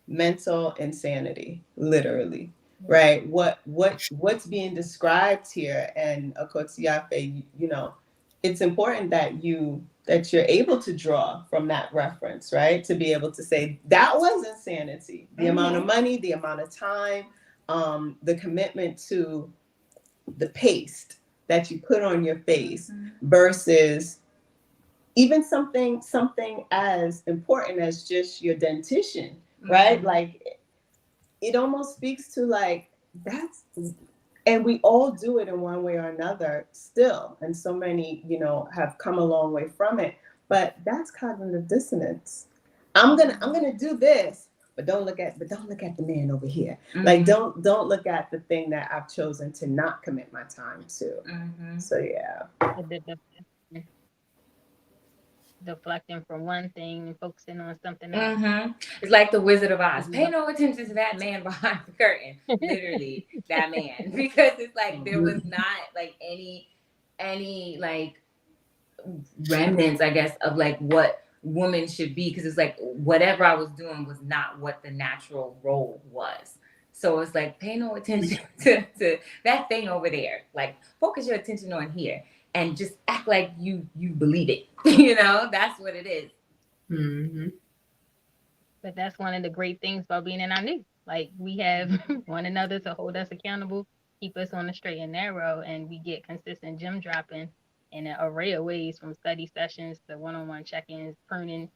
mental insanity, literally, right? What's being described here, and Akotiafe, it's important that you're able to draw from that reference, right? To be able to say that was insanity. The amount of money, the amount of time, the commitment to the paste that you put on your face versus even something as important as just your dentition, right? Like, it almost speaks to like that's, and we all do it in one way or another still, and so many have come a long way from it, but that's cognitive dissonance. I'm gonna do this, but don't look at the man over here. Like, don't look at the thing that I've chosen to not commit my time to. So yeah. Deflecting from one thing and focusing on something else. It's like the Wizard of Oz. Pay no attention to that man behind the curtain. Literally, that man, because it's like there was not like any like remnants, I guess, of like what woman should be, because it's like whatever I was doing was not what the natural role was. So it's like, pay no attention to that thing over there. Like, focus your attention on here and just act like you believe it. That's what it is. But that's one of the great things about being in our new. Like, we have one another to hold us accountable, keep us on the straight and narrow, and we get consistent gem dropping in an array of ways, from study sessions to one-on-one check-ins, pruning,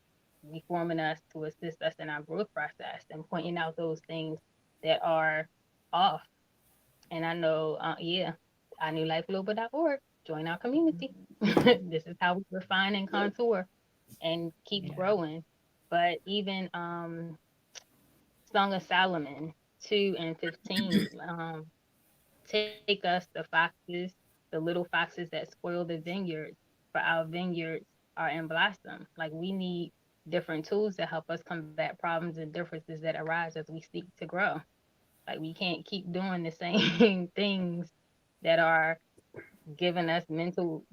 reforming us to assist us in our growth process and pointing out those things that are off. And I know, iKnewLifeGlobal.org, join our community. This is how we refine and contour and keep growing. But even Song of Solomon 2:15, take us the foxes, the little foxes that spoil the vineyards, for our vineyards are in blossom. Like, we need different tools to help us combat problems and differences that arise as we seek to grow. Like, we can't keep doing the same things that are giving us mental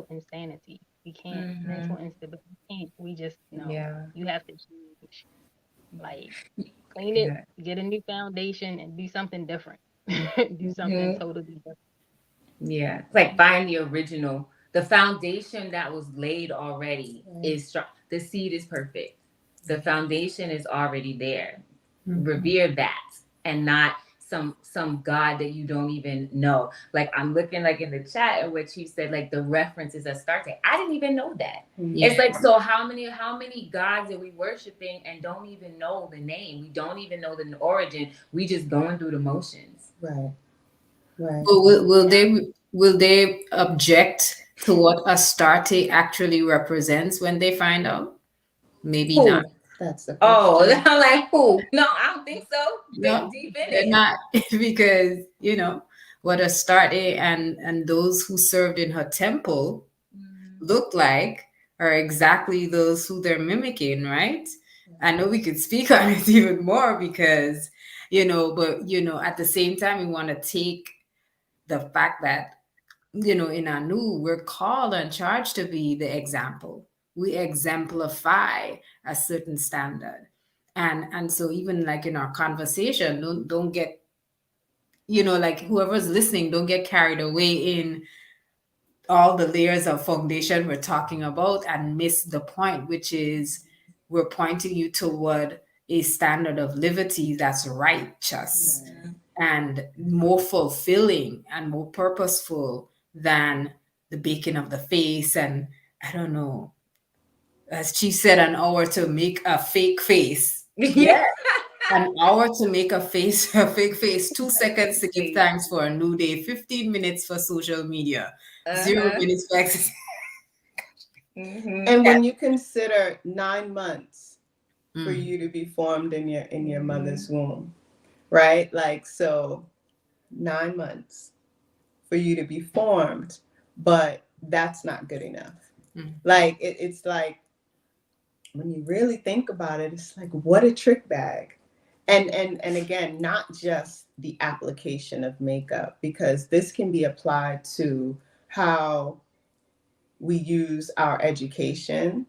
insanity. We can't, mental instability. We can't. We just know you have to change. Like, clean it, get a new foundation, and do something different. Do something totally different. Yeah. It's like, find the original. The foundation that was laid already is strong. The seed is perfect. The foundation is already there. Revere that, and not some God that you don't even know. Like, I'm looking like in the chat in which he said like the references that start there. I didn't even know that. It's like, so how many gods are we worshiping and don't even know the name? We don't even know the origin. We just going through the motions. Right. But will they object to what Astarte actually represents when they find out? Maybe Who? not. That's the question. I'm like, who? No, I don't think so. No, Deep in they're it. not, because what Astarte and those who served in her temple look like are exactly those who they're mimicking, right? I know we could speak on it even more because, but at the same time, we want to take the fact that, in Anu, we're called and charged to be the example. We exemplify a certain standard. And so even like in our conversation, don't get, like whoever's listening, don't get carried away in all the layers of foundation we're talking about and miss the point, which is we're pointing you toward a standard of liberty that's righteous and more fulfilling and more purposeful than the baking of the face. And I don't know, as she said, an hour to make a fake face. Yeah, Yeah. an hour to make a face, a fake face, 2 seconds to give Face. thanks for a new day, 15 minutes for social media, zero Uh-huh. minutes for exercise. Mm-hmm. And when you consider 9 months for Mm, you to be formed in your mother's womb, right? Like, so 9 months for you to be formed, but that's not good enough. mm, Like it's like when you really think about it, it's like what a trick bag. And again, not just the application of makeup, because this can be applied to how we use our education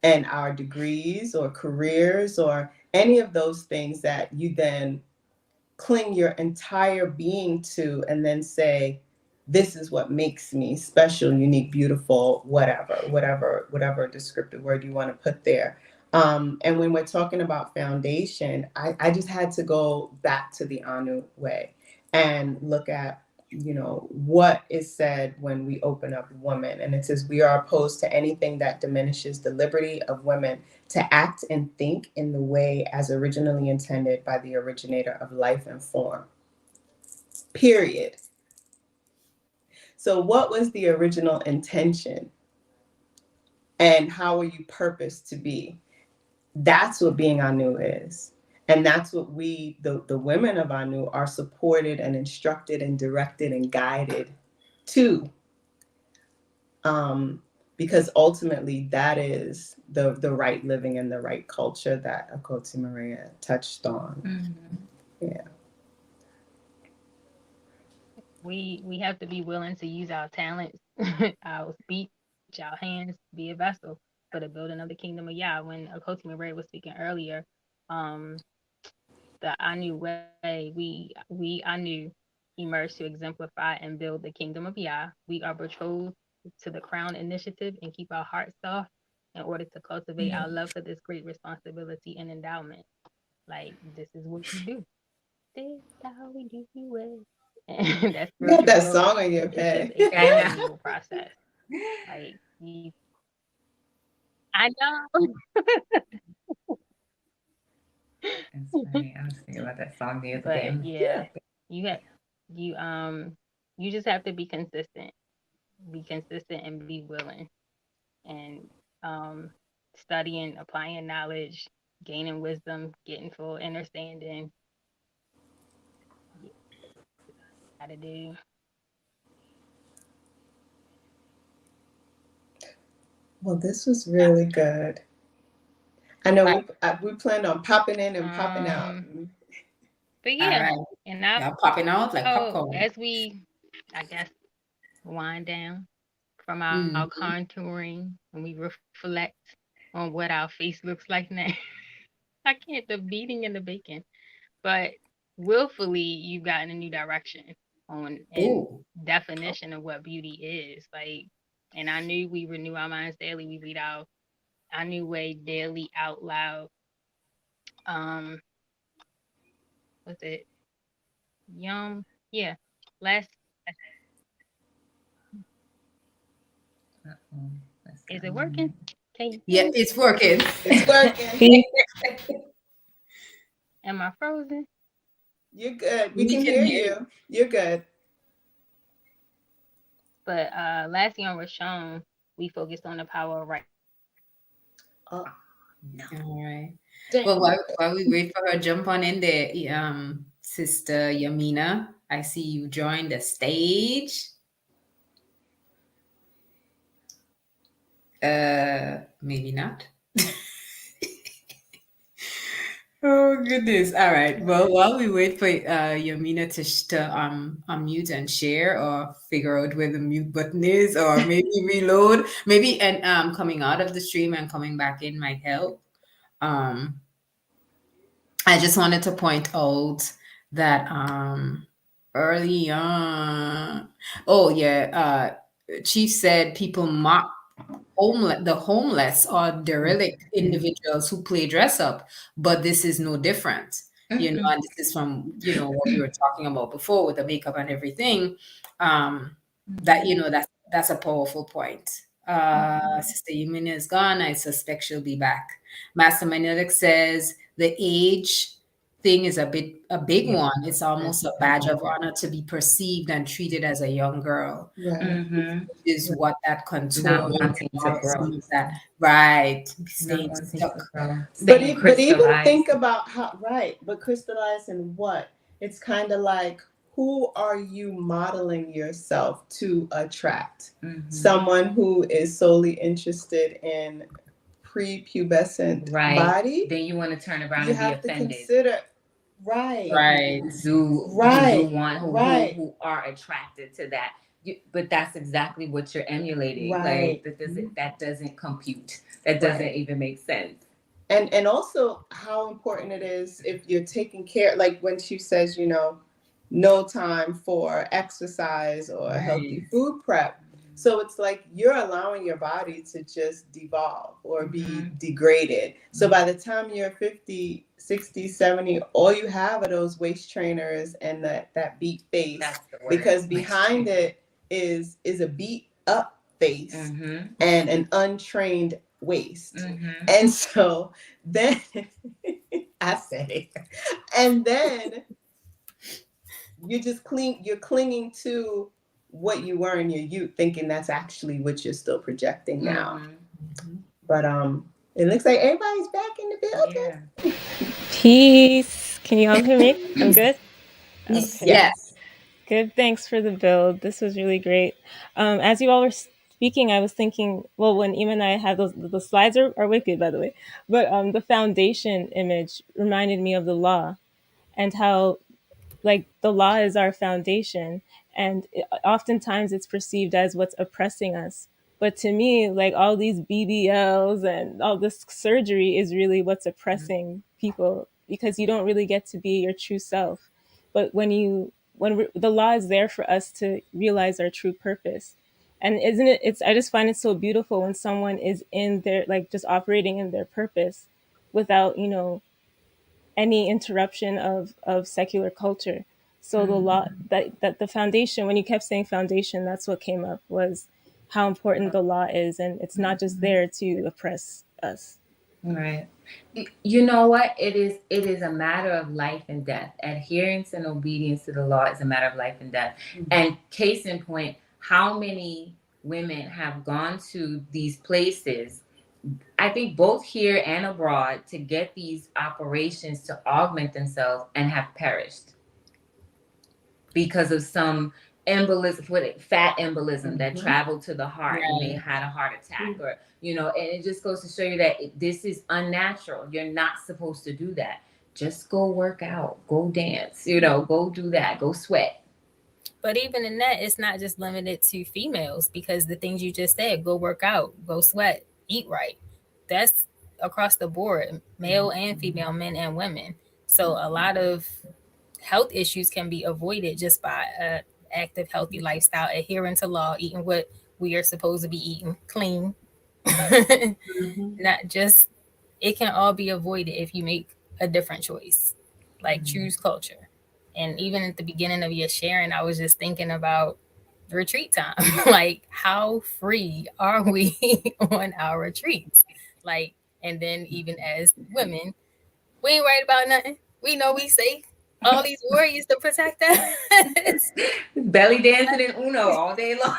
and our degrees or careers or any of those things that you then cling your entire being to and then say, this is what makes me special, unique, beautiful, whatever descriptive word you want to put there. And when we're talking about foundation, I just had to go back to the Anu way and look at, what is said when we open up woman. And it says, we are opposed to anything that diminishes the liberty of women to act and think in the way as originally intended by the originator of life and form. Period. So, what was the original intention? And how are you purposed to be? That's what being Anu is. And that's what we, the women of Anu, are supported and instructed and directed and guided to. Um, because ultimately that is the right living and the right culture that Akoti Maria touched on. Mm-hmm. Yeah. We have to be willing to use our talents, our speech, our hands, be a vessel for the building of the kingdom of Yah. When Akoti Mare was speaking earlier, um, the Anu way, we Anu emerged to exemplify and build the kingdom of Yah. We are betrothed to the Crown Initiative and keep our hearts soft in order to cultivate our love for this great responsibility and endowment. Like this is what we do. This how we do it. And that You got spiritual that growth song on your is just peg. a I know. continual process. Like you, I know, That's funny. I was thinking about that song the other day. but I'm like, yeah, yeah. you have you you just have to be consistent and be willing, and um studying, applying knowledge, gaining wisdom, getting full understanding. Yeah, gotta do. Well, this was really good. I know Right. we planned on popping in and popping out. Um, but all yeah, right. and now Y'all popping out like as popcorn. we, I guess, wind down from our Mm. contouring and we reflect on what our face looks like now. I can't, the beating and the bacon, but willfully you've gotten a new direction on and Ooh. definition of what beauty is. Like, and I knew we renew our minds daily. We read our new way daily out loud. Um, what's it? Yum. Yeah. Last, Uh-oh. Let's go. is it working? Can you hear Yeah, me? it's working. It's working. See? Am I frozen? You're good. We We can can hear hear you. you. You're good. But last year on Rashawn, we focused on the power of right relationship. Oh, No. All right. Dang. Well, while we wait for her, jump on in there, Sister Yamina. I see you joined the stage. Maybe not. Oh goodness! All right. Well, while we wait for Yamina to unmute and share, or figure out where the mute button is, or maybe reload, maybe and coming out of the stream and coming back in might help. Um, I just wanted to point out that early on, oh yeah, Chief said people mock the homeless or derelict individuals who play dress up, but this is no different. And this is from what we were talking about before with the makeup and everything. Um, that that's a powerful point. Sister Yumina is gone. I suspect she'll be back. Master Magnetic says the age thing is a big Yeah. one. It's almost a badge of honor to be perceived and treated as a young girl, Right. is what that Not contour wanting to or grow. some of that, right, Not staying wanting stuck. to grow. But Staying but even crystallized. think about how, right, but crystallize in what? It's kind of like, who are you modeling yourself to attract? Someone who is solely interested in prepubescent Right. body? Then you want to turn around You and be have to offended. consider, right, For people Right. who do want right, who are attracted to that. But that's exactly what you're emulating. right, Like that doesn't compute. That doesn't right. even make sense. And also how important it is if you're taking care, like when she says, no time for exercise or healthy Right. food prep. So it's like you're allowing your body to just devolve or be degraded. So by the time you're 50, 60, 70, all you have are those waist trainers and that beat face. That's the word. Because behind it is a beat up face and an untrained waist. And so then I said it. And then you're clinging to what you were in your youth, thinking that's actually what you're still projecting now. But it looks like everybody's back in the building. Yeah. Peace. Can you all hear me? I'm good? Okay. Yes. Yes. Good. Thanks for the build. This was really great. As you all were speaking, I was thinking, well, when Ima and I had the slides are wicked, by the way, but the foundation image reminded me of the law and how like the law is our foundation, and oftentimes it's perceived as what's oppressing us, but to me, like all these BBLs and all this surgery is really what's oppressing people, because you don't really get to be your true self. But the law is there for us to realize our true purpose. And isn't it, it's, I just find it so beautiful when someone is in their, like, just operating in their purpose without, any interruption of secular culture. So the law, that the foundation, when you kept saying foundation, that's what came up, was how important the law is, and it's not just there to oppress us. Right. You know what? It is a matter of life and death. Adherence and obedience to the law is a matter of life and death. And case in point, how many women have gone to these places, I think both here and abroad, to get these operations to augment themselves and have perished because of some embolism, fat embolism that traveled to the heart and they had a heart attack, or and it just goes to show you that this is unnatural. You're not supposed to do that. Just go work out, go dance, go do that, go sweat. But even in that, it's not just limited to females, because the things you just said, go work out, go sweat, eat right, that's across the board, male and female, men and women. So a lot of health issues can be avoided just by a active, healthy lifestyle, adhering to law, eating what we are supposed to be eating, clean. Not just, it can all be avoided if you make a different choice, like choose culture. And even at the beginning of your sharing, I was just thinking about retreat time. Like, how free are we on our retreats? Like, and then even as women, we ain't worried about nothing. We know we safe. All these warriors to protect us. Belly dancing in Uno all day long.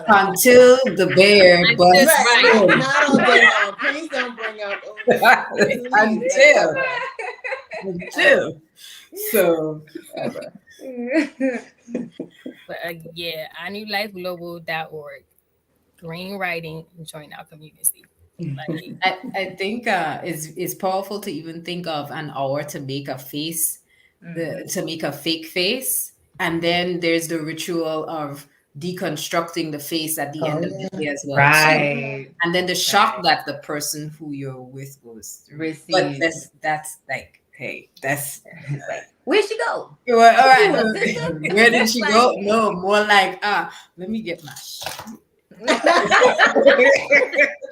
Until the bear busts Right, in. not all day long. Please don't bring up Until. So, But yeah, I knew lifeglobal.org. Green writing, join our community. Like, I think it's powerful to even think of an hour to make a face, to make a fake face, and then there's the ritual of deconstructing the face at the end of the day as well, Right. and then the shock that the person who you're with goes through. But Receive. that's like hey, that's It's like, where'd she go? well, all right. Ooh, a sister? Where did she Like, go? No, more like let me get my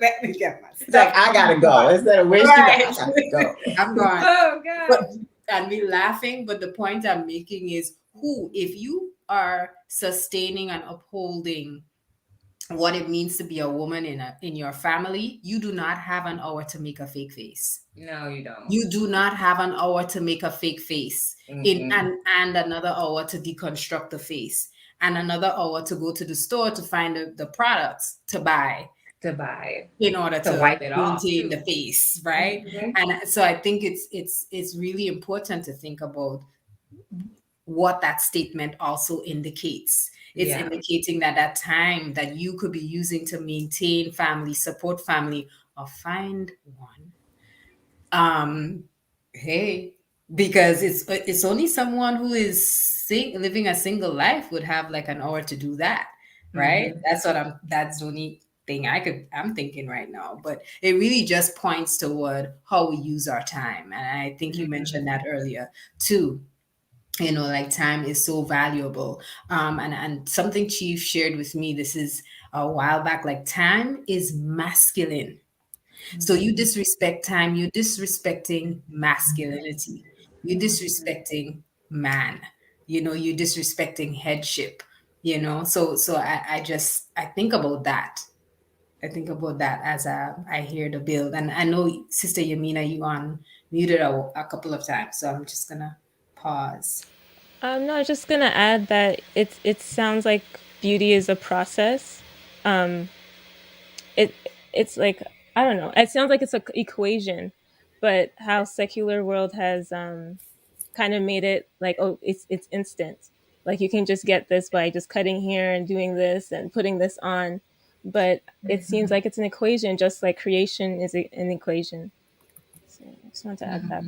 let me get my It's like stuff. I gotta I'm go gone. instead of where she go. I Right. gotta go. I'm gone. oh But gosh. and we laughing, but the point I'm making is who, if you are sustaining and upholding what it means to be a woman in your family, you do not have an hour to make a fake face. No, you don't. You do not have an hour to make a fake face in Mm-mm. and another hour to deconstruct the face and another hour to go to the store to find the products to buy To buy, in order to to wipe it off maintain the too. face, right? Mhm. And so I think it's really important to think about what that statement also indicates. It's Yeah. indicating that that time that you could be using to maintain family, support family, or find one, um hey, because it's only someone who is living a single life would have like an hour to do that, right? Mhm. That's the only thing I'm thinking right now. But it really just points toward how we use our time, and I think you mentioned that earlier too. Like time is so valuable. And something Chief shared with me, this is a while back, like time is masculine. So you disrespect time, you're disrespecting masculinity, you're disrespecting man, you're disrespecting headship, so I think about that. I think about that as I hear the build. And I know Sister Yamina, you on muted a couple of times, so I'm just gonna pause. No, I was just gonna add that it sounds like beauty is a process. Um, it it's like, I don't know. It sounds like it's an equation, but how secular world has kind of made it like, oh, it's instant. Like you can just get this by just cutting here and doing this and putting this on. But it seems like it's an equation, just like creation is an equation. So I just wanted to add that.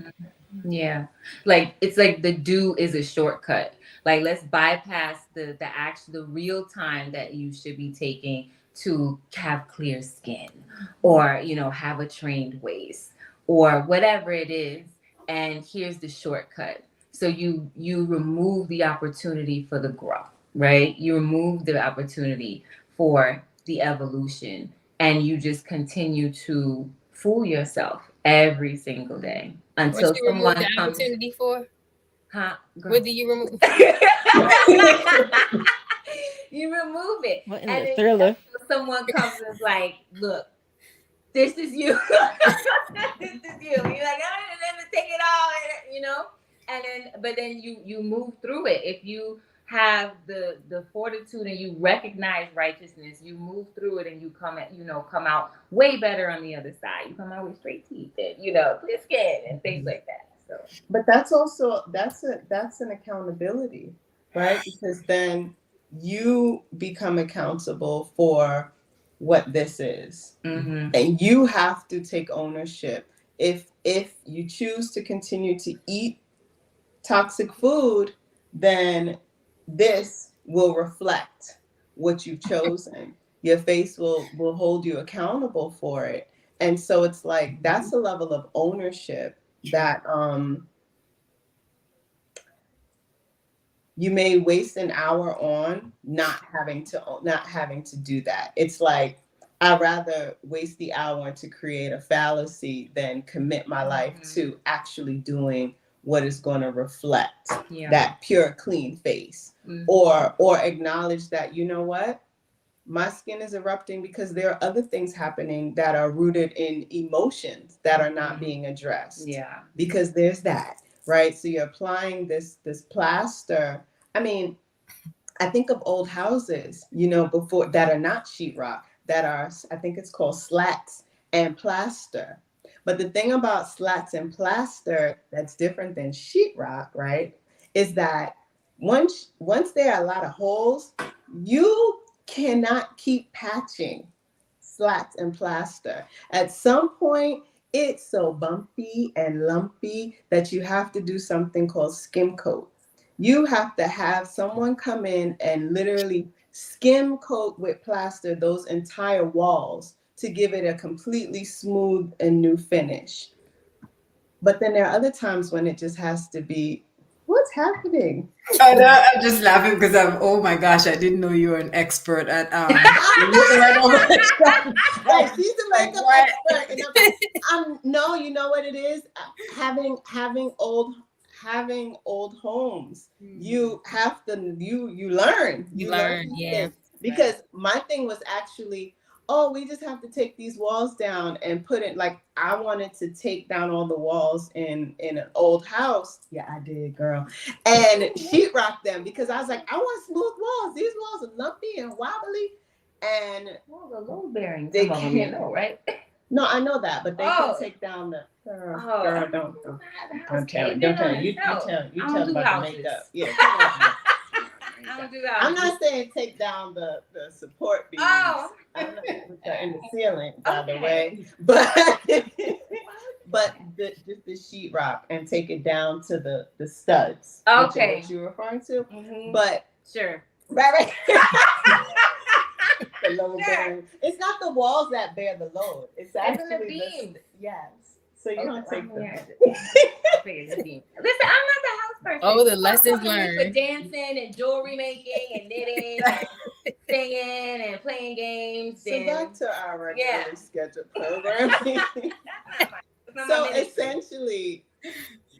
Yeah. Like it's like the do is a shortcut. Like let's bypass the real time that you should be taking to have clear skin or have a trained waist or whatever it is, and here's the shortcut. So you remove the opportunity for the growth, right? You remove the opportunity for the evolution, and you just continue to fool yourself every single day What until you remove someone the comes, opportunity for? huh, What girl? do you remove? You remove it, What in and the then thriller? until someone comes and is like, "Look, this is you. This is you." You're like, "Oh, let me take it all," And then, but then you move through it. If you have the fortitude and you recognize righteousness, you move through it and you come out way better on the other side. You come out with straight teeth and clear skin and things like that. So. But that's also that's an accountability, right? Because then you become accountable for what this is, Mm-hmm. and you have to take ownership. If you choose to continue to eat toxic food, then this will reflect what you've chosen. Your face will hold you accountable for it. And so it's like that's a level of ownership that you may waste an hour on not having to do that. It's like I'd rather waste the hour to create a fallacy than commit my life to actually doing what is going to reflect Yeah. that pure clean face. Or acknowledge that, you know what, my skin is erupting because there are other things happening that are rooted in emotions that are not being addressed. Yeah. Because there's that, right? So you're applying this plaster. I mean, I think of old houses, before, that are not sheetrock, that are, I think it's called slats and plaster. But the thing about slats and plaster that's different than sheetrock, right, is that once there are a lot of holes, you cannot keep patching slats and plaster. At some point, it's so bumpy and lumpy that you have to do something called skim coat. You have to have someone come in and literally skim coat with plaster those entire walls to give it a completely smooth and new finish. But then there are other times when it just has to be, what's happening? I know, I'm just laughing because oh my gosh, I didn't know you were an expert at looking right over the Right, she's a like makeup what? expert, and I'm no, you know what it is? Having old homes, you have to You you learn learn, these yeah. things. Because my thing was actually, oh, we just have to take these walls down and put it, like, I wanted to take down all the walls in an old house. Yeah, I did, girl. And sheetrock them because I was like, I want smooth walls. These walls are lumpy and wobbly. And Well, the load bearing, they some of them, you can't. know, right? No, I know that, but they can Oh. take down the girl. Oh, Girl, I don't tell it. Don't tell it. You No, you I tell don't do about houses. the makeup. Yeah. Come on. I don't do I'm houses. not saying take down the support beams. Oh. I'm not, which are in the ceiling, by the Okay. way. But just the sheetrock and take it down to the studs. Okay. Which you're referring to. Mm-hmm. But sure. right. The load bearing. It's not the walls that bear the load. It's actually the beams. Yes. So you don't take them. Listen, I'm not the house person. Oh, the lessons For learned. dancing and jewelry making and knitting and singing and playing games. So back to our regularly scheduled programming. So essentially,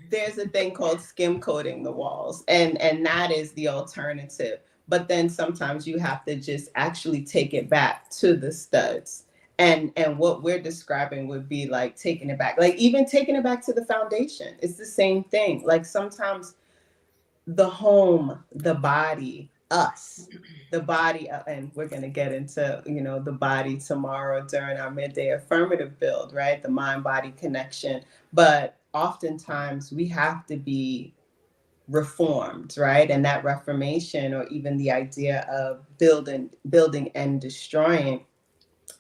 there's a thing called skim coating the walls, and that is the alternative. But then sometimes you have to just actually take it back to the studs. And what we're describing would be like taking it back, like even taking it back to the foundation. It's the same thing. Like sometimes the home, the body, us, the body, and we're going to get into, the body tomorrow during our midday affirmative build, right? The mind body connection. But oftentimes we have to be reformed, right? And that reformation, or even the idea of building and destroying,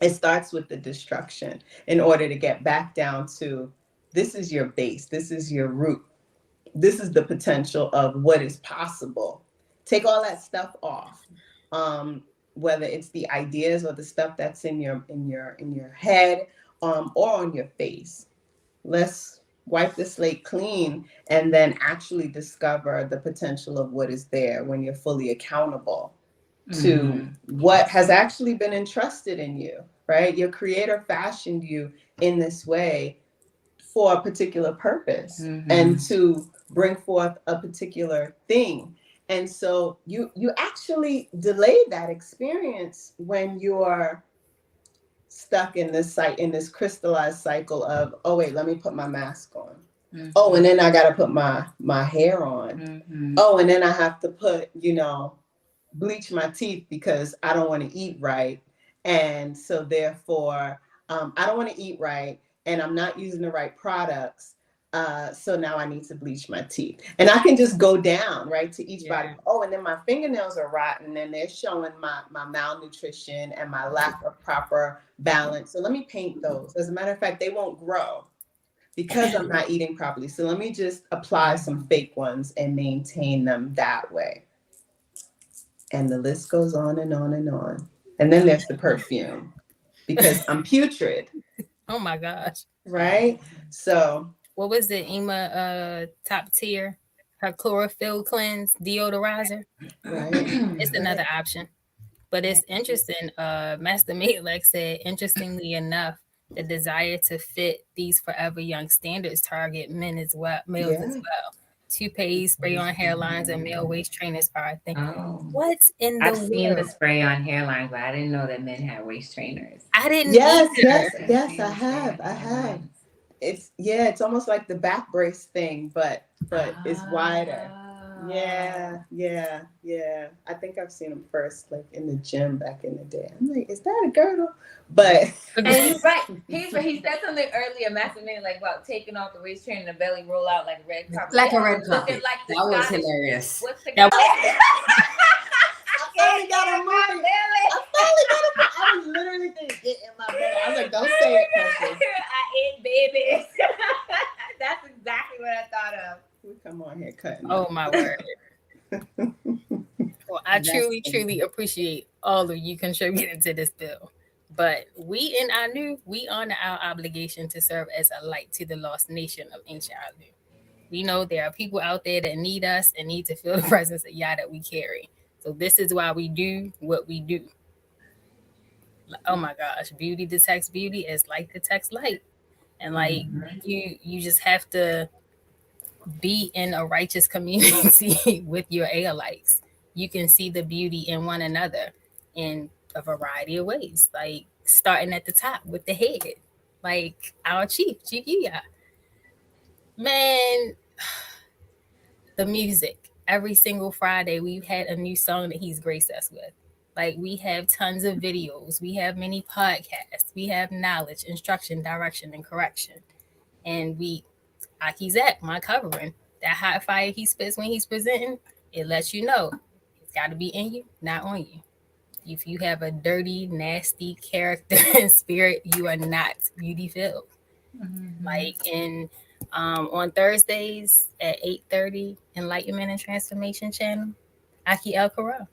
it starts with the destruction in order to get back down to, this is your base, this is your root, this is the potential of what is possible. Take all that stuff off, whether it's the ideas or the stuff that's in your head, or on your face. Let's wipe the slate clean and then actually discover the potential of what is there when you're fully accountable to what has actually been entrusted in you, right? Your creator fashioned you in this way for a particular purpose and to bring forth a particular thing. And so you actually delay that experience when you're stuck in this crystallized cycle of, oh wait, let me put my mask on. Oh, and then I got to put my hair on. Oh, and then I have to put, bleach my teeth because I don't want to eat right. And so therefore, I don't want to eat right, and I'm not using the right products. So now I need to bleach my teeth. And I can just go down, right, to each body. Oh, and then my fingernails are rotten and they're showing my malnutrition and my lack of proper balance. So let me paint those. As a matter of fact, they won't grow because I'm not eating properly. So let me just apply some fake ones and maintain them that way. And the list goes on and on and on. And then there's the perfume because I'm putrid. Oh my gosh. Right? So what was the Ema top tier? Her chlorophyll cleanse deodorizer. Right. It's another option. But it's interesting. Master Matlek said, interestingly enough, the desire to fit these forever young standards target men as well, males as well. Toupees, spray on hairlines, and male waist trainers are a thing. Oh. What's in the I've seen the spray on hairlines, but I didn't know that men had waist trainers. I didn't Yes, either. I have. It's almost like the back brace thing, but it's wider. Yeah. I think I've seen them first, like in the gym back in the day. I'm like, is that a girdle? But and he's right. He said something earlier, Master Man, like about taking off the waist train and the belly roll out like a red carpet. Like a red carpet. Like that was hilarious. What's the I finally got a movie. I was literally thinking, get in my belly. I was like, don't say it, Precious. I ate babies. That's exactly what I thought of. We come on here cutting. Oh my word. Well, I truly appreciate all of you contributing to this bill. But we in Anu, we honor our obligation to serve as a light to the lost nation of ancient Anu. We know there are people out there that need us and need to feel the presence of Yah that we carry. So this is why we do what we do. Oh my gosh, beauty detects beauty as light detects light. And like you just have to be in a righteous community with your Aelites. You can see the beauty in one another in a variety of ways. Like starting at the top with the head. Like our chief, Chiquilla. Man, the music. Every single Friday, we've had a new song that he's graced us with. Like we have tons of videos, we have many podcasts, we have knowledge, instruction, direction, and correction. And we, Aki's at my covering. That hot fire he spits when he's presenting, it lets you know it's got to be in you, not on you. If you have a dirty, nasty character and spirit, you are not beauty filled. Like in on Thursdays at 8:30, Enlightenment and Transformation Channel, Aki El Kara.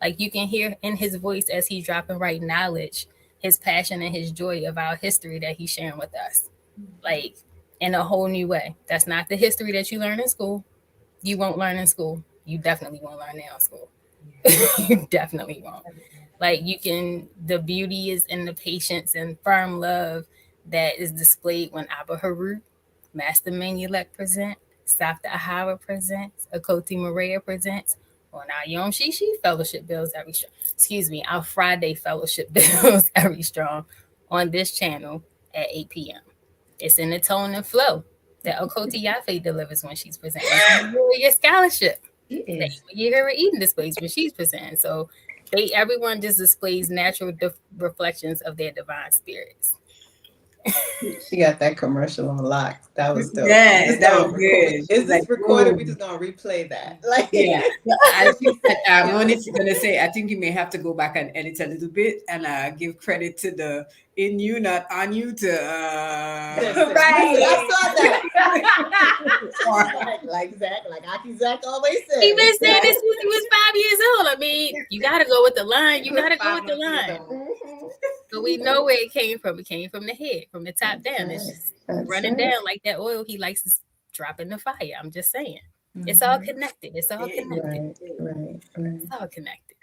Like you can hear in his voice as he's dropping right knowledge, his passion and his joy of our history that he's sharing with us. Like in a whole new way. That's not the history that you learn in school. You won't learn in school. You definitely won't learn now in school. You definitely won't. Like you can, the beauty is in the patience and firm love that is displayed when Abba Harut, Master Manulek present, Safta Ahara presents, Akoti Maria presents, on our Yom Shishi fellowship bills every strong. Excuse me, our Friday fellowship bills every strong on this channel at 8 p.m. It's in the tone and flow that Okoti Yafe delivers when she's presenting. Your scholarship. It That is. you hear her eating displays when she's presenting. So everyone just displays natural reflections of their divine spirits. She got that commercial on lock. That was dope. Yeah, that was good. Is She's this like, recorded? We "Whoa." just gonna replay that. Like, Yeah. I think that I'm only gonna say I think you may have to go back and edit a little bit and give credit to the in you, not on you to listen, Right. listen, I saw that. like Zach, like Aki Zach always says. He been saying this since he was 5 years old. I mean, you gotta go with the line. You gotta go with the line. So we know where it came from. It came from the head, from the top down. It's just running down like that oil he likes to drop in the fire. I'm just saying. It's all connected. It's all connected. Right. It's all connected.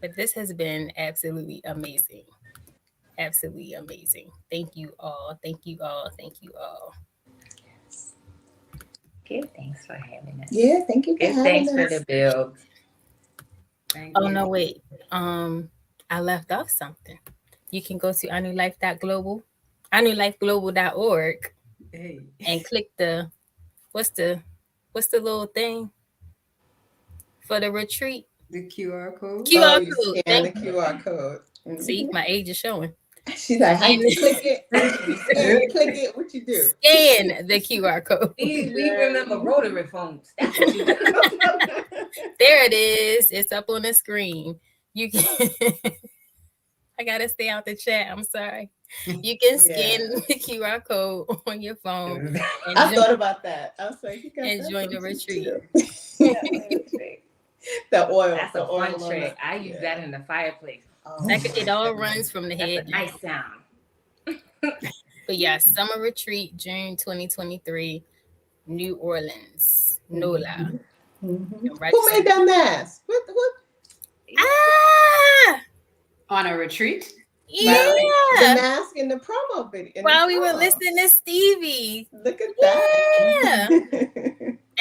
But this has been absolutely amazing. Absolutely amazing. Thank you all. Thank you all. Thank you all. Give thanks for having us. Yeah, thank you for Give having thanks for us. the build. Thank Oh you. no, wait. I left off something. You can go to anewlife.global, anewlifeglobal.org hey, and click the what's the little thing for the retreat? the QR code. QR You code. scan the Thank you. QR code. See, my age is showing. She's like, how you click it? You scan it, click it. What you do? Scan the QR code. We remember rotary phones. That's what you do. There it is. It's up on the screen. You can I gotta stay out the chat. I'm sorry. You can scan the QR code on your phone and I thought about that. I was like, you got and that join the from retreat. The oil. That's the a oil fun on trick. the- I use that in the fireplace. Oh, It all runs from the That's a head. nice sound. But yeah, summer retreat, June 2023, New Orleans, NOLA. Mhm. Who made that mask? What? Ah, On a retreat. The yeah. mask in the promo video. in the While we were promo. listening to Stevie. Look at that.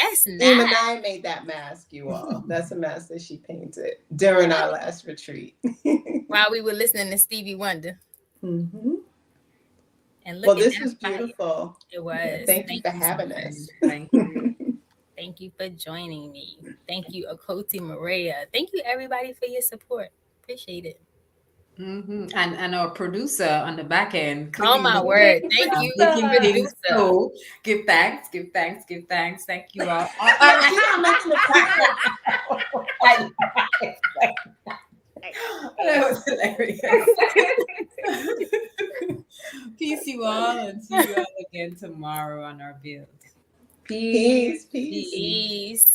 That's Ema nice. I made that mask, you all. That's a mask that she painted during our last retreat. While we were listening to Stevie Wonder. Mm-hmm. And Well, look at this that was fire. beautiful. It was. Thank you for so having much. us. Thank you. Thank you for joining me. Thank you, Akoti Maria. Thank you, everybody, for your support. Appreciate it. And our producer on the back end. Oh, my word. Thank you, Making things producer. go. Give thanks. Give thanks. Give thanks. Thank you all. She's not making the That was hilarious. Peace, you all, and see you all again tomorrow on our build. Peace. Peace. Peace.